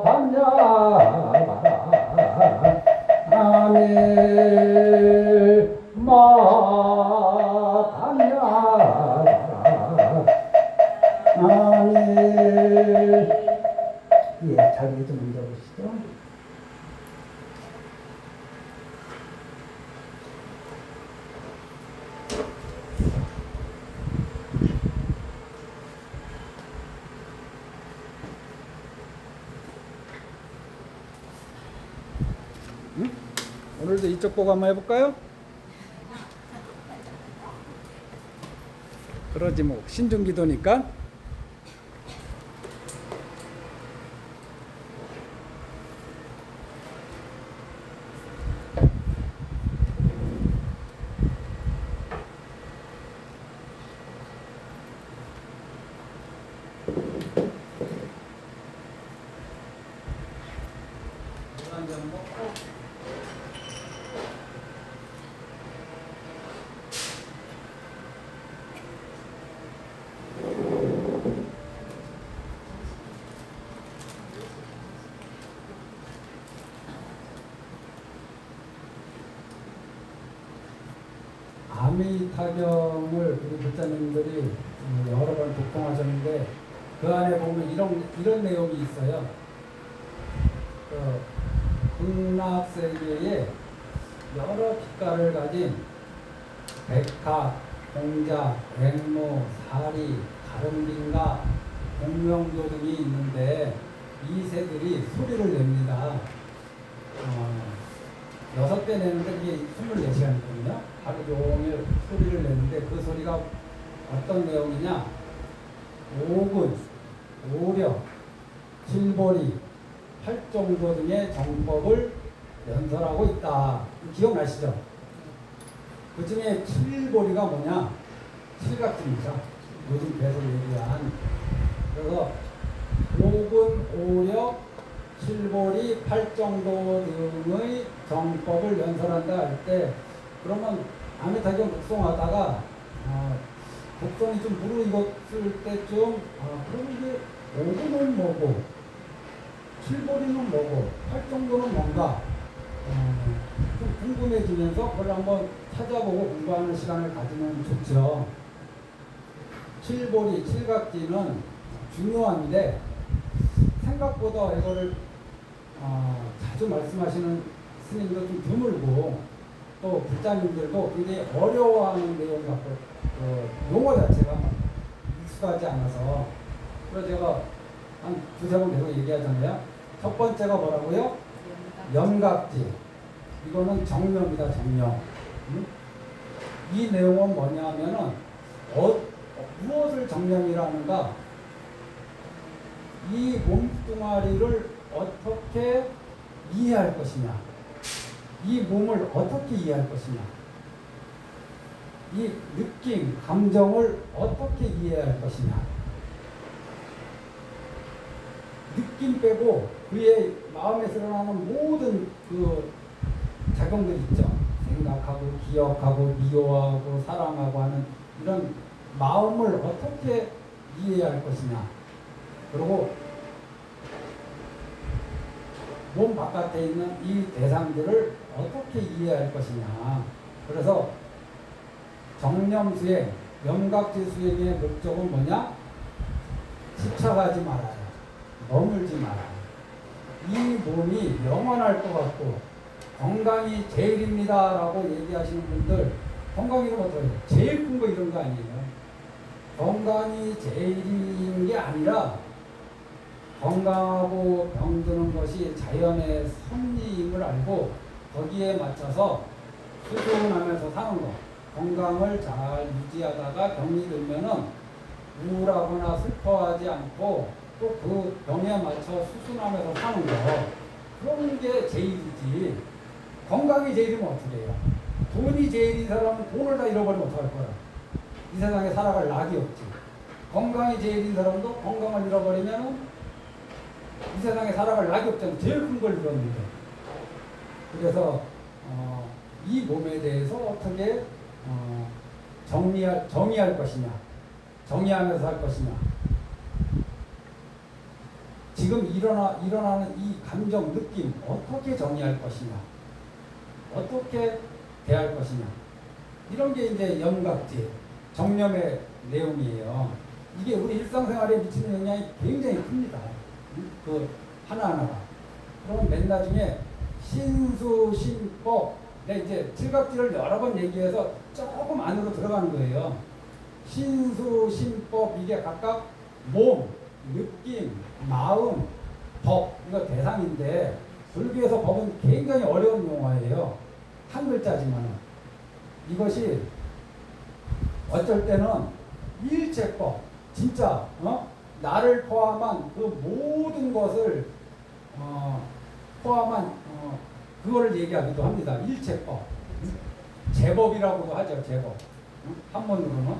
반야바라 아닐마 반야바라 아닐 예, 자기 좀 앉아보시죠. 응? 오늘도 이쪽 보고 한번 해볼까요? 그러지 뭐 신중기도니까. 아미타경을 우리 불자님들이 여러 번 독송하셨는데 그 안에 보면 이런 내용이 있어요. 극락세계에 여러 빛깔을 가진 백합, 공자, 앵무, 사리, 가름빙가, 공명조 등이 있는데 이 새들이 소리를 냅니다. 6배 내는데 이게 24시간이거든요. 하루 종일 소리를 내는데 그 소리가 어떤 내용이냐? 오군, 오력, 칠보리, 팔종조 등의 정법을 연설하고 있다. 기억나시죠? 그 중에 칠보리가 뭐냐? 칠각지입니다. 요즘 계속 얘기한. 그래서 오근, 오력, 칠보리, 팔정도 등의 정법을 연설한다 할 때, 그러면 아미타경 독송하다가 독송이 좀 무르익었을 때쯤 그러면 이게 오근은 뭐고 칠보리는 뭐고 팔정도는 뭔가 좀 궁금해지면서 그걸 한번 찾아보고 공부하는 시간을 가지면 좋죠. 칠보리, 칠각지는 중요한데 생각보다 이거를 자주 말씀하시는 스님도 좀 드물고 또 불자님들도 굉장히 어려워하는 내용 같고 용어 자체가 익숙하지 않아서 그래서 제가 한 두세 번 계속 얘기하잖아요. 첫 번째가 뭐라고요? 염각지. 이거는 정념이다, 정념. 이 내용은 뭐냐면은 무엇을 정념이라는가? 이 몸뚱아리를 어떻게 이해할 것이냐, 이 몸을 어떻게 이해할 것이냐, 이 느낌, 감정을 어떻게 이해할 것이냐. 느낌 빼고 그의 마음에서 일어나는 모든 그 작용들 있죠. 생각하고 기억하고 미워하고 사랑하고 하는 이런 마음을 어떻게 이해할 것이냐. 그리고 몸 바깥에 있는 이 대상들을 어떻게 이해할 것이냐. 그래서 정념수행, 염각지 수행의 목적은 뭐냐? 집착하지 말아요. 머물지 말아요. 이 몸이 영원할 것 같고 건강이 제일입니다 라고 얘기하시는 분들, 건강이 어떻게 제일 큰 거 이런 거 아니에요. 건강이 제일인 게 아니라 건강하고 병드는 것이 자연의 섭리임을 알고 거기에 맞춰서 수존하면서 사는 것. 건강을 잘 유지하다가 병이 들면은 우울하거나 슬퍼하지 않고 또 그 병에 맞춰 수순하면서 사는 거. 그런 게 제일이지. 건강이 제일이면 어떻게 해요? 돈이 제일인 사람은 돈을 다 잃어버리면 어떡할 거야? 이 세상에 살아갈 낙이 없지. 건강이 제일인 사람도 건강을 잃어버리면 이 세상에 살아갈 낙이 없잖아. 제일 큰 걸 잃었는데. 그래서 이 몸에 대해서 어떻게 정의할 것이냐, 정의하면서 할 것이냐. 지금 일어나는 이 감정, 느낌 어떻게 정의할 것이냐, 어떻게 대할 것이냐. 이런 게 이제 염각지, 정념의 내용이에요. 이게 우리 일상생활에 미치는 영향이 굉장히 큽니다. 그 하나하나가. 그럼 맨 나중에 신수신법, 이제 칠각지를 여러 번 얘기해서 조금 안으로 들어가는 거예요. 신수신법, 이게 각각 몸, 느낌, 마음, 법, 이거 대상인데 불교에서 법은 굉장히 어려운 용어예요. 한 글자지만은 이것이 어쩔 때는 일체법, 진짜 나를 포함한 그 모든 것을 포함한 그거를 얘기하기도 합니다. 일체법, 제법이라고도 하죠. 제법. 한문으로는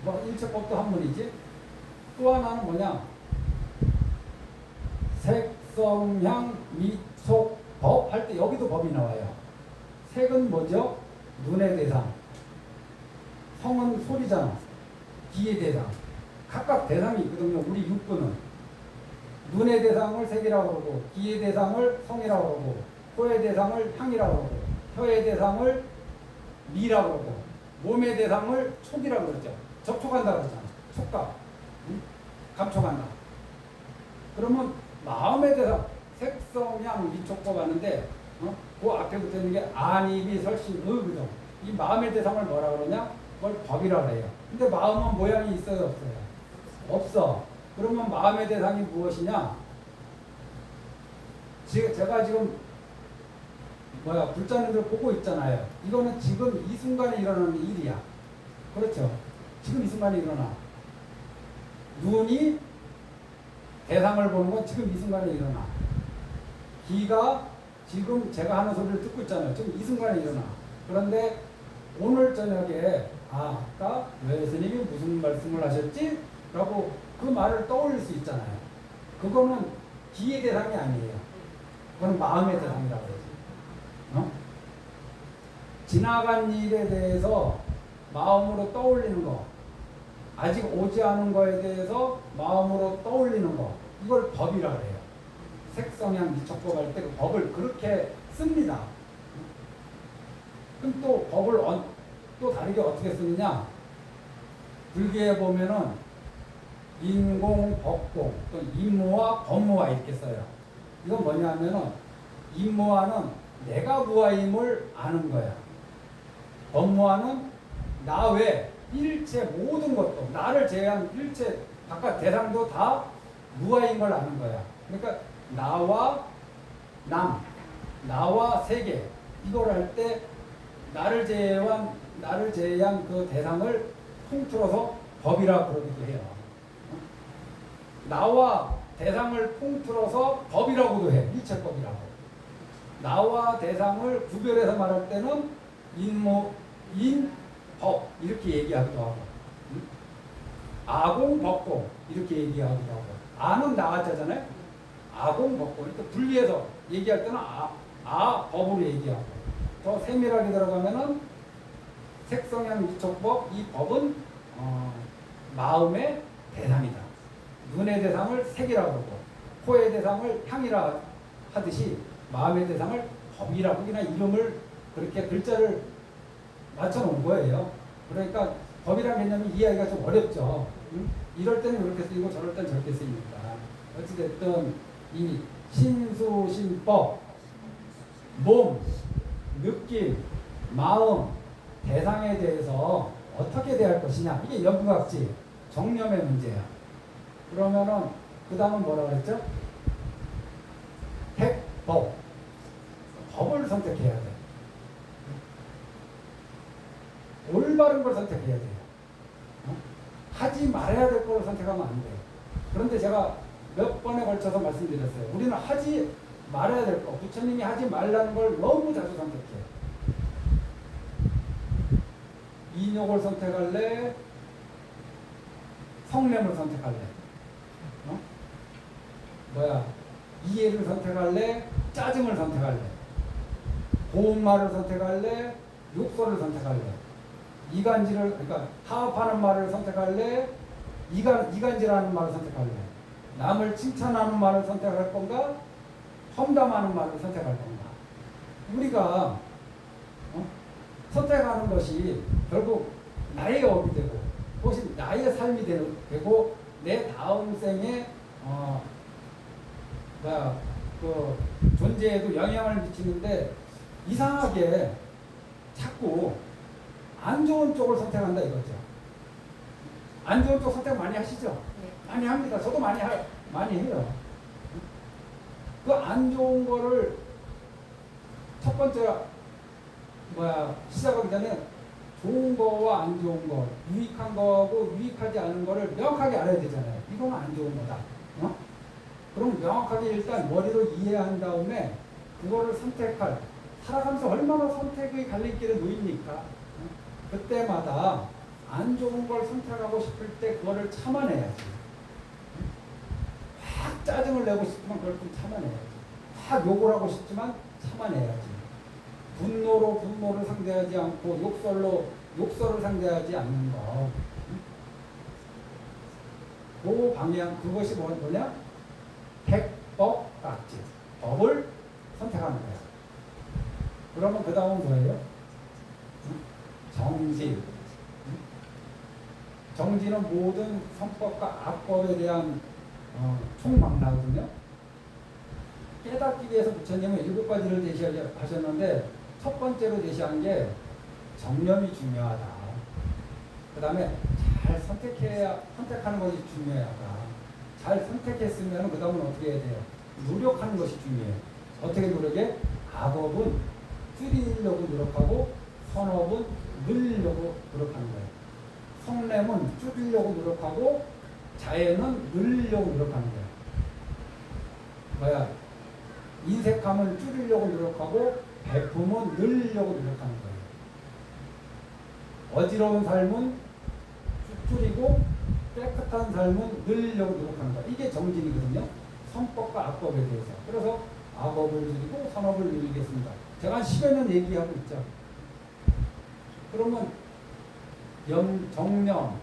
뭐 일체법도 한문이지. 또 하나는 뭐냐? 색성향 미속 법 할 때 여기도 법이 나와요. 색은 뭐죠? 눈의 대상. 성은 소리잖아. 귀의 대상. 각각 대상이 있거든요. 우리 육부는 눈의 대상을 색이라고 그러고, 귀의 대상을 성이라고 그러고, 코의 대상을 향이라고 그러고, 혀의 대상을 미라고 그러고, 몸의 대상을 촉이라고 그러죠. 접촉한다 그러잖아. 촉각. 감촉한다. 그러면 마음의 대상, 색성향 미촉법 하는데 그 앞에 붙어있는 게 안입이 설신 의거든. 이 마음의 대상을 뭐라 그러냐? 그걸 법이라 그래요. 근데 마음은 모양이 있어요, 없어요? 없어. 그러면 마음의 대상이 무엇이냐? 제가 지금 불자님들 보고 있잖아요. 이거는 지금 이 순간에 일어나는 일이야. 그렇죠? 지금 이 순간에 일어나. 눈이 대상을 보는 건 지금 이 순간에 일어나. 귀가 지금 제가 하는 소리를 듣고 있잖아요. 지금 이 순간에 일어나. 그런데 오늘 저녁에 아까 왜 스님이 무슨 말씀을 하셨지? 라고 그 말을 떠올릴 수 있잖아요. 그거는 기의 대상이 아니에요. 그건 마음의 대상이라고 해야지. 지나간 일에 대해서 마음으로 떠올리는 거, 아직 오지 않은 거에 대해서 마음으로 떠올리는 거, 이걸 법이라고 해요. 색성향 미촉법 할 때 그 법을 그렇게 씁니다. 그럼 또 법을 또 다르게 어떻게 쓰느냐? 불교에 보면은 인공, 법공, 또 인무와 법무와 이렇게 써요. 이건 뭐냐면은 인무와는 내가 무아임을 아는 거야. 법무와는 나 외 일체 모든 것도 나를 제외한 일체 바깥 대상도 다 무아인 걸 아는 거야. 그러니까 나와 남, 나와 세계 이걸 할 때 나를 제외한 그 대상을 통틀어서 법이라 그러기도 해요. 나와 대상을 통틀어서 법이라고도 해. 일체법이라고. 나와 대상을 구별해서 말할 때는 인무, 인, 법 이렇게 얘기하기도 하고, 아공, 법공 이렇게 얘기하기도 하고. 아는 나자잖아요. 아공, 법공 이렇게 분리해서 얘기할 때는 법으로 얘기하고, 더 세밀하게 들어가면은 색성향 미촉법, 이 법은 마음의 대상이다. 눈의 대상을 색이라고 하고, 코의 대상을 향이라 하듯이 마음의 대상을 법이라고 그냥 이름을 그렇게 글자를 맞춰놓은 거예요. 그러니까 법이라는 개념이 이해하기가 좀 어렵죠. 이럴 때는 이렇게 쓰이고 저럴 때는 저렇게 쓰이니까. 어찌됐든 이 신수신법, 몸, 느낌, 마음, 대상에 대해서 어떻게 대할 것이냐, 이게 연구학지 정념의 문제야. 그러면은 그 다음은 뭐라고 했죠? 택법, 법을 선택해야 돼. 올바른 걸 선택해야 돼요. 하지 말아야 될 걸 선택하면 안 돼요. 그런데 제가 몇 번에 걸쳐서 말씀드렸어요. 우리는 하지 말아야 될 거, 부처님이 하지 말라는 걸 너무 자주 선택해요. 인욕을 선택할래? 성냄을 선택할래? 이해를 선택할래? 짜증을 선택할래? 고운 말을 선택할래? 욕설을 선택할래? 이간질을, 그러니까 타협하는 말을 선택할래? 이간질하는 말을 선택할래? 남을 칭찬하는 말을 선택할 건가? 험담하는 말을 선택할 건가? 우리가 선택하는 것이 결국 나의 업이 되고, 그것이 나의 삶이 되고, 내 다음 생에 그 존재에도 영향을 미치는데, 이상하게 자꾸 안 좋은 쪽을 선택한다 이거죠. 안 좋은 쪽 선택 많이 하시죠? 네. 많이 합니다. 저도 많이 해요. 그 안 좋은 거를 첫 번째 시작하기 전에 좋은 거와 안 좋은 거, 유익한 거하고 유익하지 않은 거를 명확하게 알아야 되잖아요. 이건 안 좋은 거다. 그럼 명확하게 일단 머리로 이해한 다음에 그거를 살아가면서 얼마나 선택의 갈림길에 놓입니까? 그때마다 안 좋은 걸 선택하고 싶을 때 그거를 참아내야지. 확 짜증을 내고 싶으면 그걸 좀 참아내야지. 확 욕을 하고 싶지만 참아내야지. 분노로 분노를 상대하지 않고 욕설로 욕설을 상대하지 않는 거. 그 방향, 그것이 뭐냐? 택법각지. 법을 선택하는 거야. 그러면 그 다음은 뭐예요? 정진. 정진은 모든 성법과 악법에 대한 총망라거든요. 깨닫기 위해서 부처님은 7가지를 제시하셨는데, 첫 번째로 제시한 게 정념이 중요하다. 그 다음에 잘 선택하는 것이 중요하다. 잘 선택했으면 그 다음은 어떻게 해야 돼요? 노력하는 것이 중요해요. 어떻게 노력해? 악업은 줄이려고 노력하고, 선업은 늘리려고 노력하는 거예요. 성냄은 줄이려고 노력하고, 자애는 늘리려고 노력하는 거예요. 인색함은 줄이려고 노력하고, 배품은 늘리려고 노력하는 거예요. 어지러운 삶은 줄이고 깨끗한 삶은 늘려고 노력하는 거야. 이게 정진이거든요. 선법과 악법에 대해서. 그래서 악업을 줄이고 선업을 늘리겠습니다. 제가 한 10여 년 얘기하고 있죠. 그러면 정념,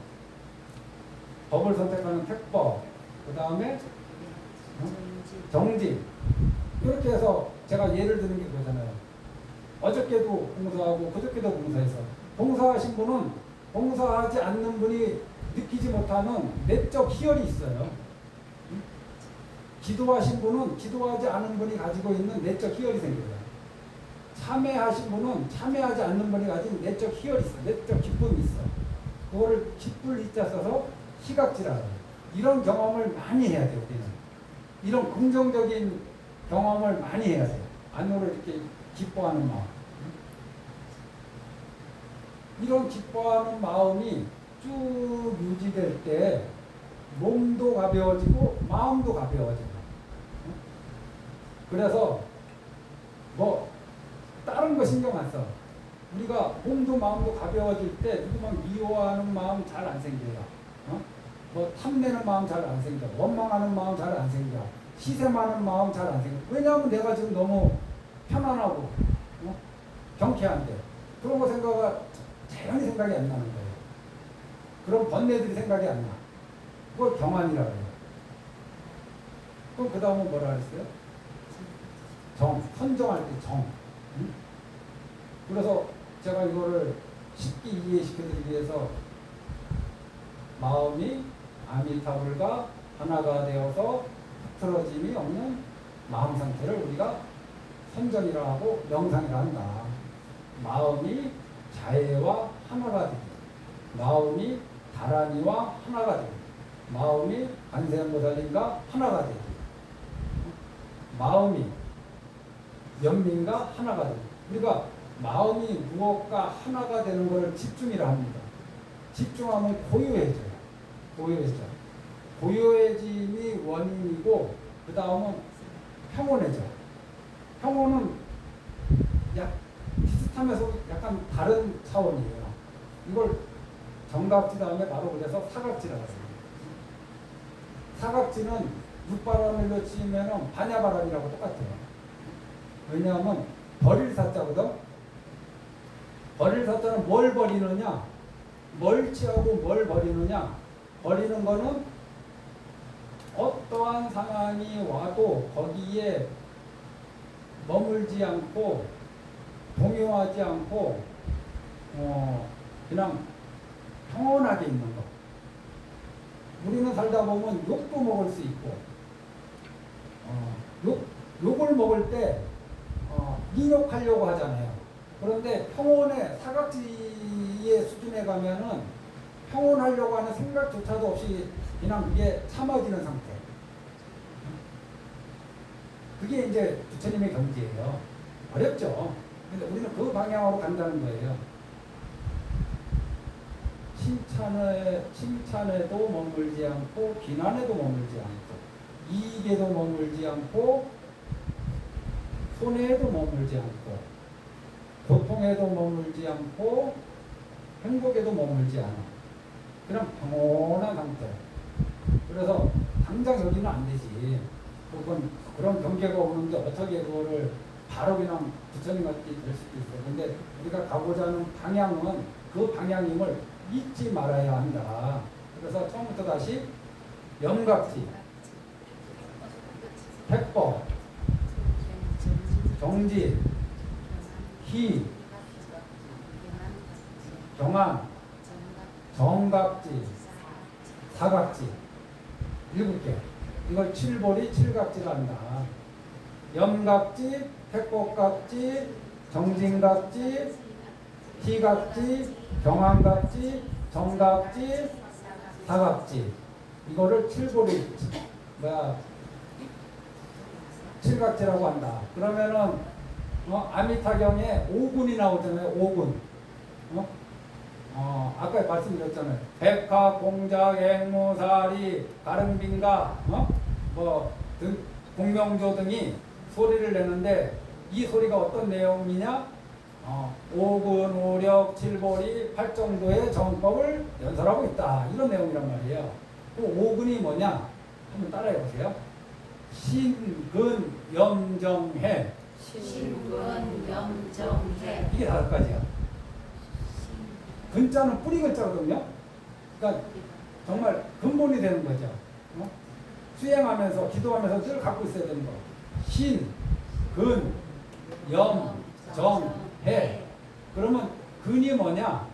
법을 선택하는 택법, 그 다음에 정진. 이렇게 해서 제가 예를 드는 게 그거잖아요. 어저께도 봉사하고 그저께도 봉사해서 봉사하신 분은 봉사하지 않는 분이 느끼지 못하는 내적 희열이 있어요. 기도하신 분은 기도하지 않은 분이 가지고 있는 내적 희열이 생겨요. 참회하신 분은 참회하지 않는 분이 가진 내적 희열이 있어. 내적 기쁨이 있어. 그거를 기쁠 이자 써서 시각지라고 해요. 이런 경험을 많이 해야 돼요. 우리는. 이런 긍정적인 경험을 많이 해야 돼요. 안으로 이렇게 기뻐하는 마음. 이런 기뻐하는 마음이 쭉 유지될 때 몸도 가벼워지고 마음도 가벼워져요. 그래서 뭐 다른 거 신경 안 써. 우리가 몸도 마음도 가벼워질 때 누구만 미워하는 마음 잘 안 생겨요. 뭐 탐내는 마음 잘 안 생겨. 원망하는 마음 잘 안 생겨. 시샘하는 마음 잘 안 생겨. 왜냐하면 내가 지금 너무 편안하고 경쾌한데 그런 거 자연히 생각이 안 나는 거예요. 그런 번뇌들이 생각이 안 나. 그걸 경안이라고 해요. 그럼 그 다음은 뭐라 그랬어요? 선정할 때 정. 응? 그래서 제가 이거를 쉽게 이해시켜드리기 위해서 마음이 아미타불과 하나가 되어서 흐트러짐이 없는 마음 상태를 우리가 선정이라 하고 명상이라 한다. 마음이 자애와 하나가 되고 마음이 다란이와 하나가 되고 마음이 관세음보살님과 하나가 되고 마음이 연민과 하나가 되고 우리가 마음이 무엇과 하나가 되는 것을 집중이라 합니다. 집중하면 고요해져요. 고요해짐이 원인이고 그 다음은 평온해져. 평온은 비슷하면서 약간 다른 차원이에요. 이걸 정각지 다음에 바로 그래서 사각지라고 해요. 사각지는 육바람일로 치면은 반야바람이라고 똑같아요. 왜냐하면 버릴 사자거든. 버릴 사자는 뭘 버리느냐? 뭘 취하고 뭘 버리느냐? 버리는 거는 어떠한 상황이 와도 거기에 머물지 않고 동요하지 않고 그냥 평온하게 있는 거. 우리는 살다 보면 욕도 먹을 수 있고 욕을 먹을 때 인욕하려고 하잖아요. 그런데 평온의 사각지의 수준에 가면은 평온하려고 하는 생각조차도 없이 그냥 그게 참아지는 상태. 그게 이제 부처님의 경지예요. 어렵죠. 근데 우리는 그 방향으로 간다는 거예요. 칭찬에도 머물지 않고 비난에도 머물지 않고 이익에도 머물지 않고 손해에도 머물지 않고 고통에도 머물지 않고 행복에도 머물지 않아. 그냥 평온한 상태. 그래서 당장 여기는 안 되지. 그런 경계가 오는데 어떻게 그거를 바로 그냥 부처님 같이 될 수도 있어. 근데 우리가 가고자 하는 방향은 그 방향임을 잊지 말아야 한다. 그래서 처음부터 다시 염각지, 택법, 정지, 희, 경안, 정각지, 사각지 7개. 이걸 칠보리 칠각지라 한다. 염각지, 택법각지, 정진각지, 희각지, 경안각지, 정각지, 사각지. 이거를 칠보리 칠각지라고 한다. 그러면은 아미타경에 5군이 나오잖아요. 5군. 아까 말씀드렸잖아요. 백화, 공작, 앵무사리, 가름빈가, 공명조 등이 소리를 내는데 이 소리가 어떤 내용이냐? 오근, 오력, 칠보리, 팔정도의 정법을 연설하고 있다. 이런 내용이란 말이에요. 그 오근이 뭐냐? 한번 따라해 보세요. 신근, 염정해.
신근, 염정해.
이게 5가지야. 근자는 뿌리 근자거든요. 그러니까 정말 근본이 되는 거죠. 수행하면서 기도하면서 늘 갖고 있어야 되는 거. 신, 근, 염, 정, 해. 그러면 근이 뭐냐?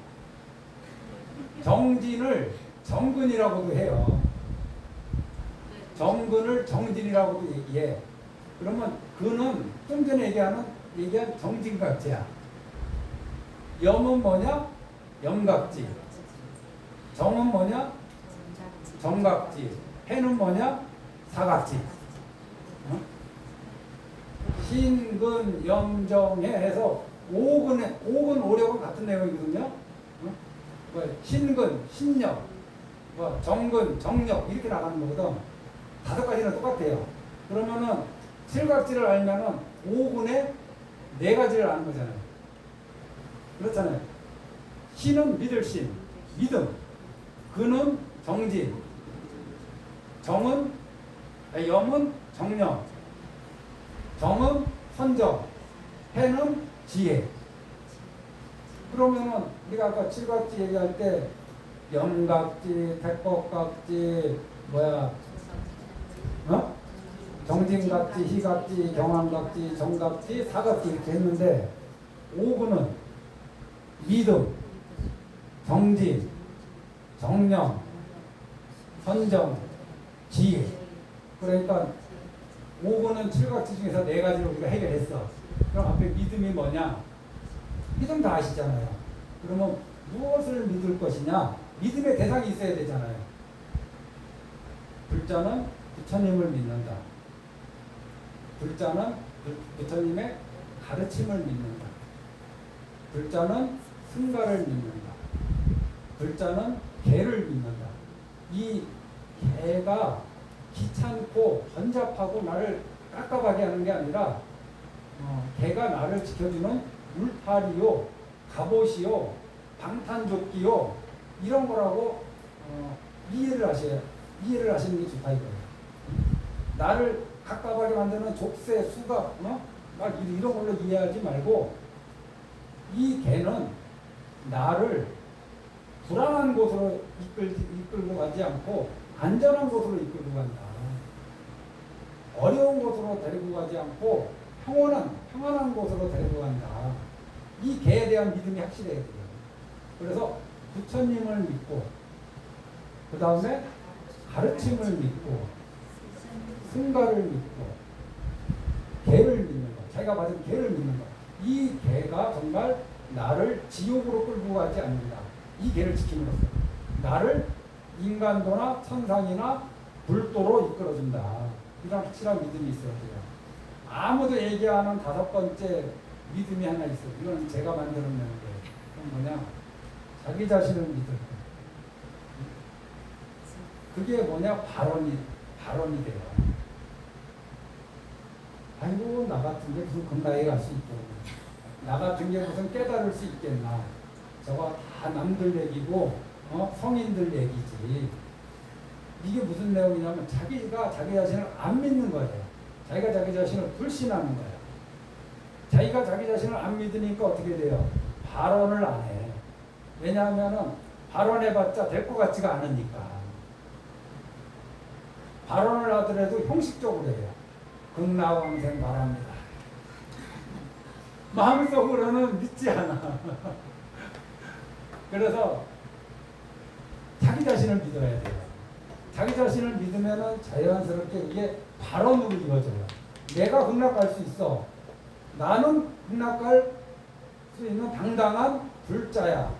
정진을 정근이라고도 해요. 정근을 정진이라고도 얘기해. 그러면 근은 좀 전에 얘기한 정진각지야. 염은 뭐냐? 염각지. 정은 뭐냐? 정각지. 해는 뭐냐? 사각지. 신근, 염정해 해서 오근, 오력은 같은 내용이거든요. 신근, 신력, 정근, 정력 이렇게 나가는 거거든. 5가지는 똑같아요. 그러면은 7각지를 알면은 오근에 4가지를 아는 거잖아요. 그렇잖아요. 신은 믿을 신, 믿음. 근은 정진. 염은 정령. 정은 선정. 해는 지혜. 그러면은 우리가 아까 7각지 얘기할 때 염각지, 택법각지, 정진각지, 희각지, 경황각지, 정각지, 사각지 이렇게 했는데 오근은 믿음, 정진, 정령, 선정, 지혜. 그러니까 오근은 7각지 중에서 4가지를 우리가 해결했어. 그럼 앞에 믿음이 뭐냐? 믿음 다 아시잖아요. 그러면 무엇을 믿을 것이냐? 믿음의 대상이 있어야 되잖아요. 불자는 부처님을 믿는다. 불자는 부처님의 가르침을 믿는다. 불자는 승가를 믿는다. 불자는 개를 믿는다. 이 개가 귀찮고 번잡하고 나를 깝깝하게 하는 게 아니라 개가 나를 지켜주는 울타리요, 갑옷이요, 방탄조끼요 이런 거라고 이해를 하시는 게 좋다 이거예요. 나를 갑갑하게 만드는 족쇄, 수갑, 막 이런 걸로 이해하지 말고 이 개는 나를 불안한 곳으로 이끌고 가지 않고 안전한 곳으로 이끌고 간다. 어려운 곳으로 데리고 가지 않고 평안한 곳으로 데리고 간다. 이 개에 대한 믿음이 확실해야 돼요. 그래서 부처님을 믿고 그 다음에 가르침을 믿고 승가를 믿고 개를 믿는 것, 자기가 받은 개를 믿는 것. 이 개가 정말 나를 지옥으로 끌고 가지 않는다. 이 개를 지킴으로써 나를 인간도나 천상이나 불도로 이끌어준다. 이런 확실한 믿음이 있어야 돼요. 아무도 얘기하는 5번째 믿음이 하나 있어요. 이건 제가 만들어낸 거예요. 그건 뭐냐? 자기 자신을 믿을 거. 그게 뭐냐? 발언이 돼요. 아이고, 나 같은 게 무슨 금가에 갈 수 있겠나. 나 같은 게 무슨 깨달을 수 있겠나. 저거 다 남들 얘기고, 성인들 얘기지. 이게 무슨 내용이냐면 자기가 자기 자신을 안 믿는 거예요. 자기가 자기 자신을 불신하는 거예요. 자기가 자기 자신을 안 믿으니까 어떻게 돼요? 발언을 안 해. 왜냐하면 발언해봤자 될 것 같지가 않으니까. 발언을 하더라도 형식적으로 해요. 극락왕생 바랍니다. 마음속으로는 믿지 않아. 그래서 자기 자신을 믿어야 돼요. 자기 자신을 믿으면 자연스럽게 이게 발언으로 이루어져요. 내가 극락 갈 수 있어. 나는 극락 갈 수 있는 당당한 불자야.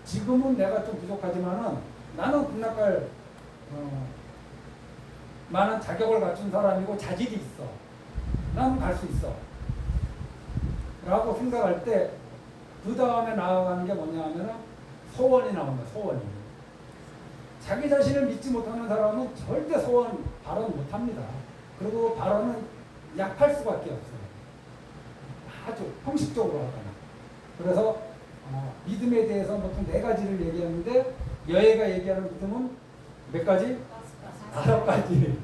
지금은 내가 좀 부족하지만은 나는 극락 갈 많은 자격을 갖춘 사람이고 자질이 있어. 나는 갈 수 있어. 라고 생각할 때 그 다음에 나아가는 게 뭐냐 하면은 소원이 나옵니다. 소원이. 자기 자신을 믿지 못하는 사람은 절대 소원 발언 못합니다. 그리고 발언은 약할 수밖에 없어요. 아주 형식적으로 하거나. 그래서 믿음에 대해서 보통 네 가지를 얘기하는데 여애가 얘기하는 믿음은 몇 가지? 5가지.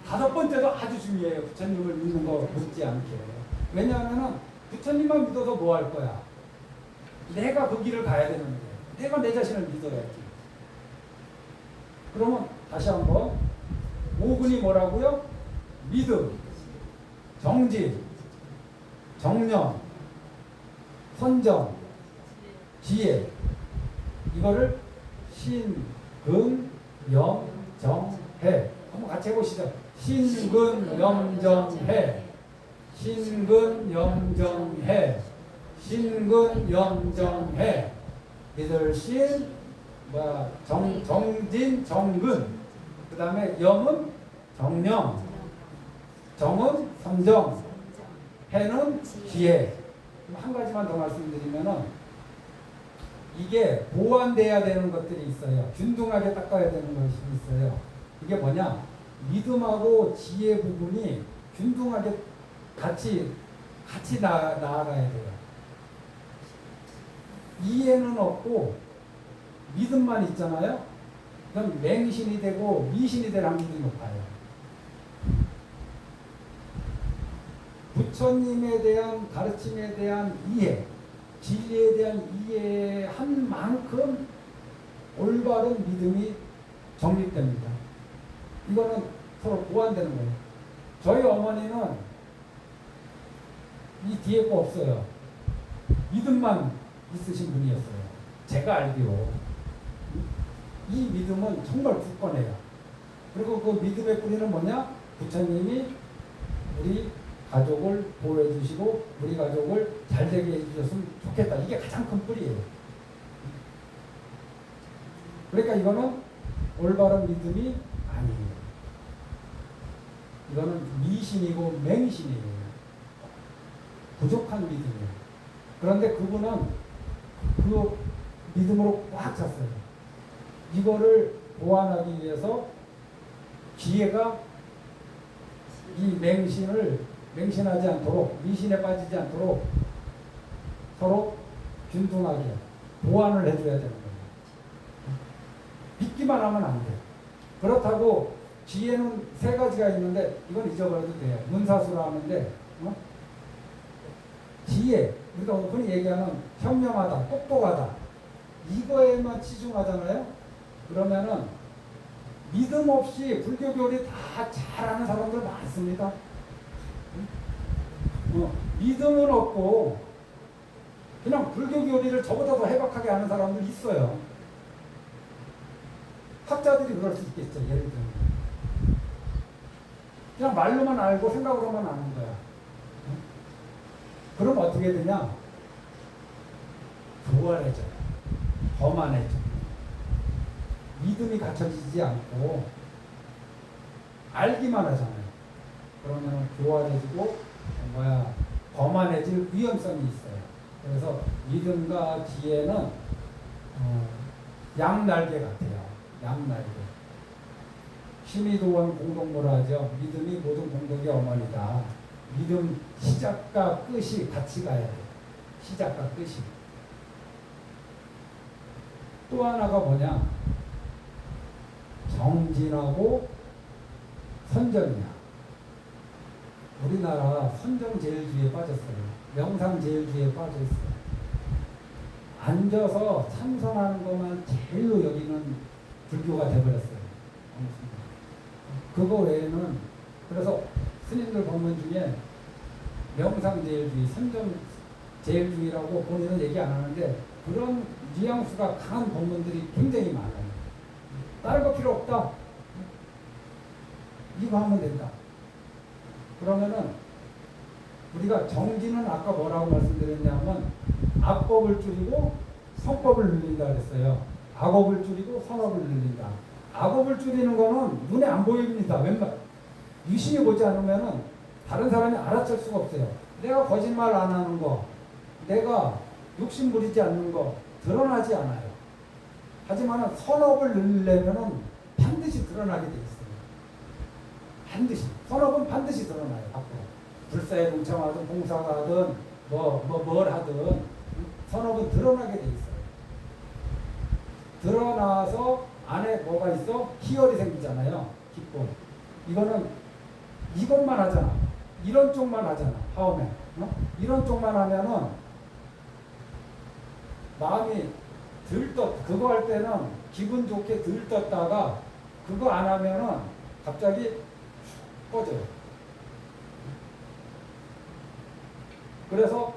5번째도 아주 중요해요. 부처님을 믿는 거 못지않게. 왜냐하면 부처님만 믿어서 뭐 할 거야? 내가 그 길을 가야 되는 거예요. 내가 내 자신을 믿어야지. 그러면 다시 한번 5근이 뭐라고요? 믿음, 정진, 정념, 선정, 지혜. 이거를 신, 근, 염, 정, 해. 한번 같이 해보시죠. 신근, 염, 정, 해. 신근, 염, 정, 해. 신근, 염, 정, 해. 이들 신, 정진, 정근. 그 다음에 염은 정념, 정은 선정, 해는 지혜. 한 가지만 더 말씀드리면은 이게 보완돼야 되는 것들이 있어요. 균등하게 닦아야 되는 것이 있어요. 이게 뭐냐? 믿음하고 지혜 부분이 균등하게 같이 나아가야 돼요. 이해는 없고 믿음만 있잖아요. 그럼 맹신이 되고 미신이 될 확률이 높아요. 부처님에 대한 가르침에 대한 이해, 진리에 대한 이해한 만큼 올바른 믿음이 정립됩니다. 이거는 서로 보완되는 거예요. 저희 어머니는 이 뒤에 거 없어요. 믿음만 있으신 분이었어요. 제가 알기로. 이 믿음은 정말 굳건해요. 그리고 그 믿음의 뿌리는 뭐냐? 부처님이 우리 가족을 보호해 주시고 우리 가족을 잘되게 해주셨으면 좋겠다. 이게 가장 큰 뿌리예요. 그러니까 이거는 올바른 믿음이 아니에요. 이거는 미신이고 맹신이에요. 부족한 믿음이에요. 그런데 그분은 그 믿음으로 꽉 찼어요. 이거를 보완하기 위해서 기회가 이 맹신하지 않도록, 미신에 빠지지 않도록 서로 균등하게 보완을 해줘야 되는 거예요. 믿기만 하면 안 돼. 그렇다고 지혜는 3가지가 있는데 이건 잊어버려도 돼요. 문사수라 하는데 지혜, 우리가 흔히 얘기하는 현명하다, 똑똑하다 이거에만 치중하잖아요. 그러면은 믿음 없이 불교 교리 다 잘하는 사람들 많습니다. 믿음은 없고 그냥 불교 교리를 저보다 더 해박하게 하는 사람들 있어요. 학자들이 그럴 수 있겠죠. 예를 들면 그냥 말로만 알고 생각으로만 아는 거야. 그럼 어떻게 되냐? 교활해져요. 거만해져. 믿음이 갖춰지지 않고 알기만 하잖아요. 그러면 교활해지고 거만해질 위험성이 있어요. 그래서 믿음과 지혜는 양날개 같아요. 양날개. 심의도원 공동모라 하죠. 믿음이 모든 공덕의 어머니다. 믿음 시작과 끝이 같이 가야 돼요. 시작과 끝이. 또 하나가 뭐냐? 정진하고 선정이야. 우리나라 선정제일주의에 빠졌어요. 명상제일주의에 빠져있어요. 앉아서 참선하는 것만 제일로 여기는 불교가 돼버렸어요. 그거 외에는 그래서 스님들 법문 중에 명상제일주의, 선정제일주의라고 본인은 얘기 안 하는데 그런 뉘앙스가 강한 법문들이 굉장히 많아요. 다른 거 필요 없다. 이거 하면 된다. 그러면은 우리가 정진은 아까 뭐라고 말씀드렸냐면 악법을 줄이고 성법을 늘린다 그랬어요. 악업을 줄이고 선업을 늘린다. 악업을 줄이는 거는 눈에 안 보입니다. 웬만 유심히 보지 않으면은 다른 사람이 알아챌 수가 없어요. 내가 거짓말 안 하는 거, 내가 욕심 부리지 않는 거 드러나지 않아요. 하지만 선업을 늘리려면 반드시 드러나게 돼 있어요. 반드시. 선업은 반드시 드러나요. 앞으로. 불사에 동참하든 봉사가 하든 뭘 하든 선업은 드러나게 돼 있어요. 드러나서 안에 뭐가 있어? 희열이 생기잖아요. 기쁨. 이거는 이것만 하잖아. 이런 쪽만 하잖아. 하오면. 이런 쪽만 하면은 마음이 그거 할 때는 기분 좋게 들떴다가 그거 안 하면은 갑자기 꺼져요. 그래서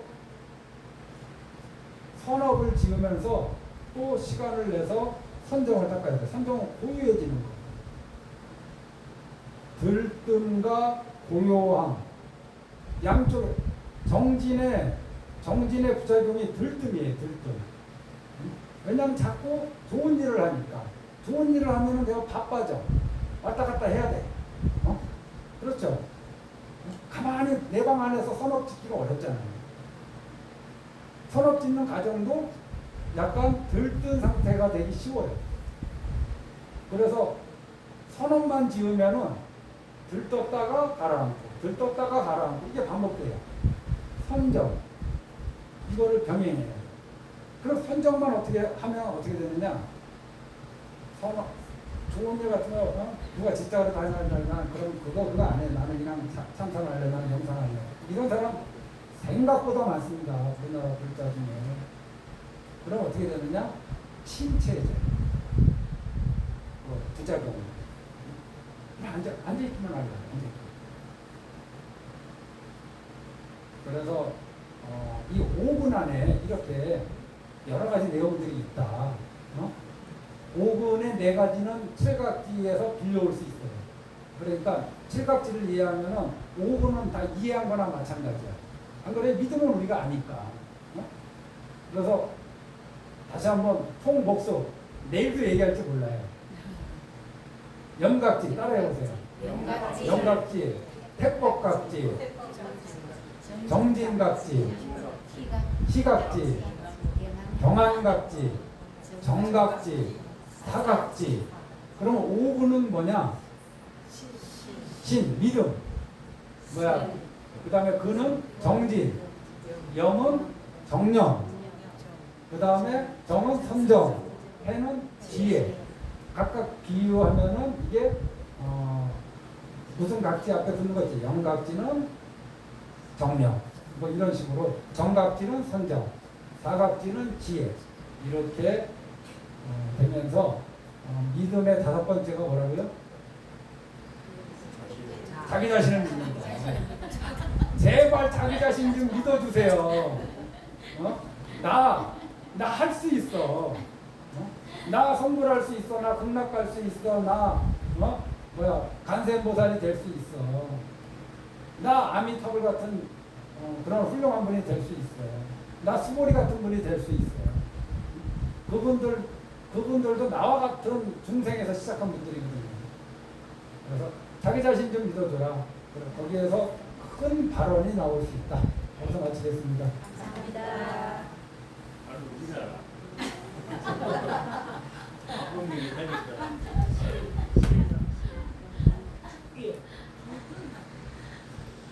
선업을 지으면서 또 시간을 내서 선정을 닦아야 돼. 선정은 고유해지는 거. 들뜸과 고요함. 양쪽 정진의 부작용이 들뜸이에요. 들뜸. 왜냐하면 자꾸 좋은 일을 하니까. 좋은 일을 하면은 내가 바빠져. 왔다 갔다 해야 돼. 그렇죠? 가만히 내 방 안에서 선업 짓기가 어렵잖아요. 선업 짓는 과정도 약간 들뜬 상태가 되기 쉬워요. 그래서 선업만 지으면은 들떴다가 가라앉고, 들떴다가 가라앉고, 이게 반복돼요. 선정. 이거를 병행해요. 그럼 선정만 어떻게 하면 어떻게 되느냐? 선업. 좋은 일 같은 거, 누가 직장으로 다니나, 그럼 그거 안 해. 나는 그냥 참선할래, 나는 명상할래. 이런 사람 생각보다 많습니다. 우리나라 불자 중에. 그럼 어떻게 되느냐? 침체제. 부작용. 앉아있기만 하려. 그래서, 이 5분 안에 이렇게 여러 가지 내용들이 있다. 5분의 4가지는 칠각지에서 빌려올 수 있어요. 그러니까 칠각지를 이해하면은 5분은 다 이해한 거나 마찬가지야. 안 그래? 믿음은 우리가 아니까. 그래서 다시 한번 통복수. 내일도 얘기할지 몰라요. 염각지 따라해보세요. 염각지, 택법각지, 정진각지, 희각지, 경안각지, 정각지, 사각지. 그러면 5분은 뭐냐? 신, 믿음. 뭐야? 그 다음에 근은 정진, 염은 정념, 그 다음에 정은 선정, 해는 지혜. 각각 비유하면은 이게 무슨 각지 앞에 붙는 거 있지? 염각지는 정념, 뭐 이런 식으로 정각지는 선정, 사각지는 지혜. 이렇게 되면서 믿음의 5번째가 뭐라고요? 자기 자신을 믿는다. 제발 자기 자신 좀 믿어주세요. 나 할 수 있어. 나 성불할 수 있어. 나 극락 갈 수 있어. 나 간센보살이 될 수 있어. 나 아미타불 같은 그런 훌륭한 분이 될 수 있어요. 나 수보리 같은 분이 될 수 있어요. 그분들도 나와 같은 중생에서 시작한 분들이거든요. 그래서 자기 자신 좀 믿어줘라. 거기에서 큰 발언이 나올 수 있다. 여기서 마치겠습니다.
감사합니다.
아주 우리나라.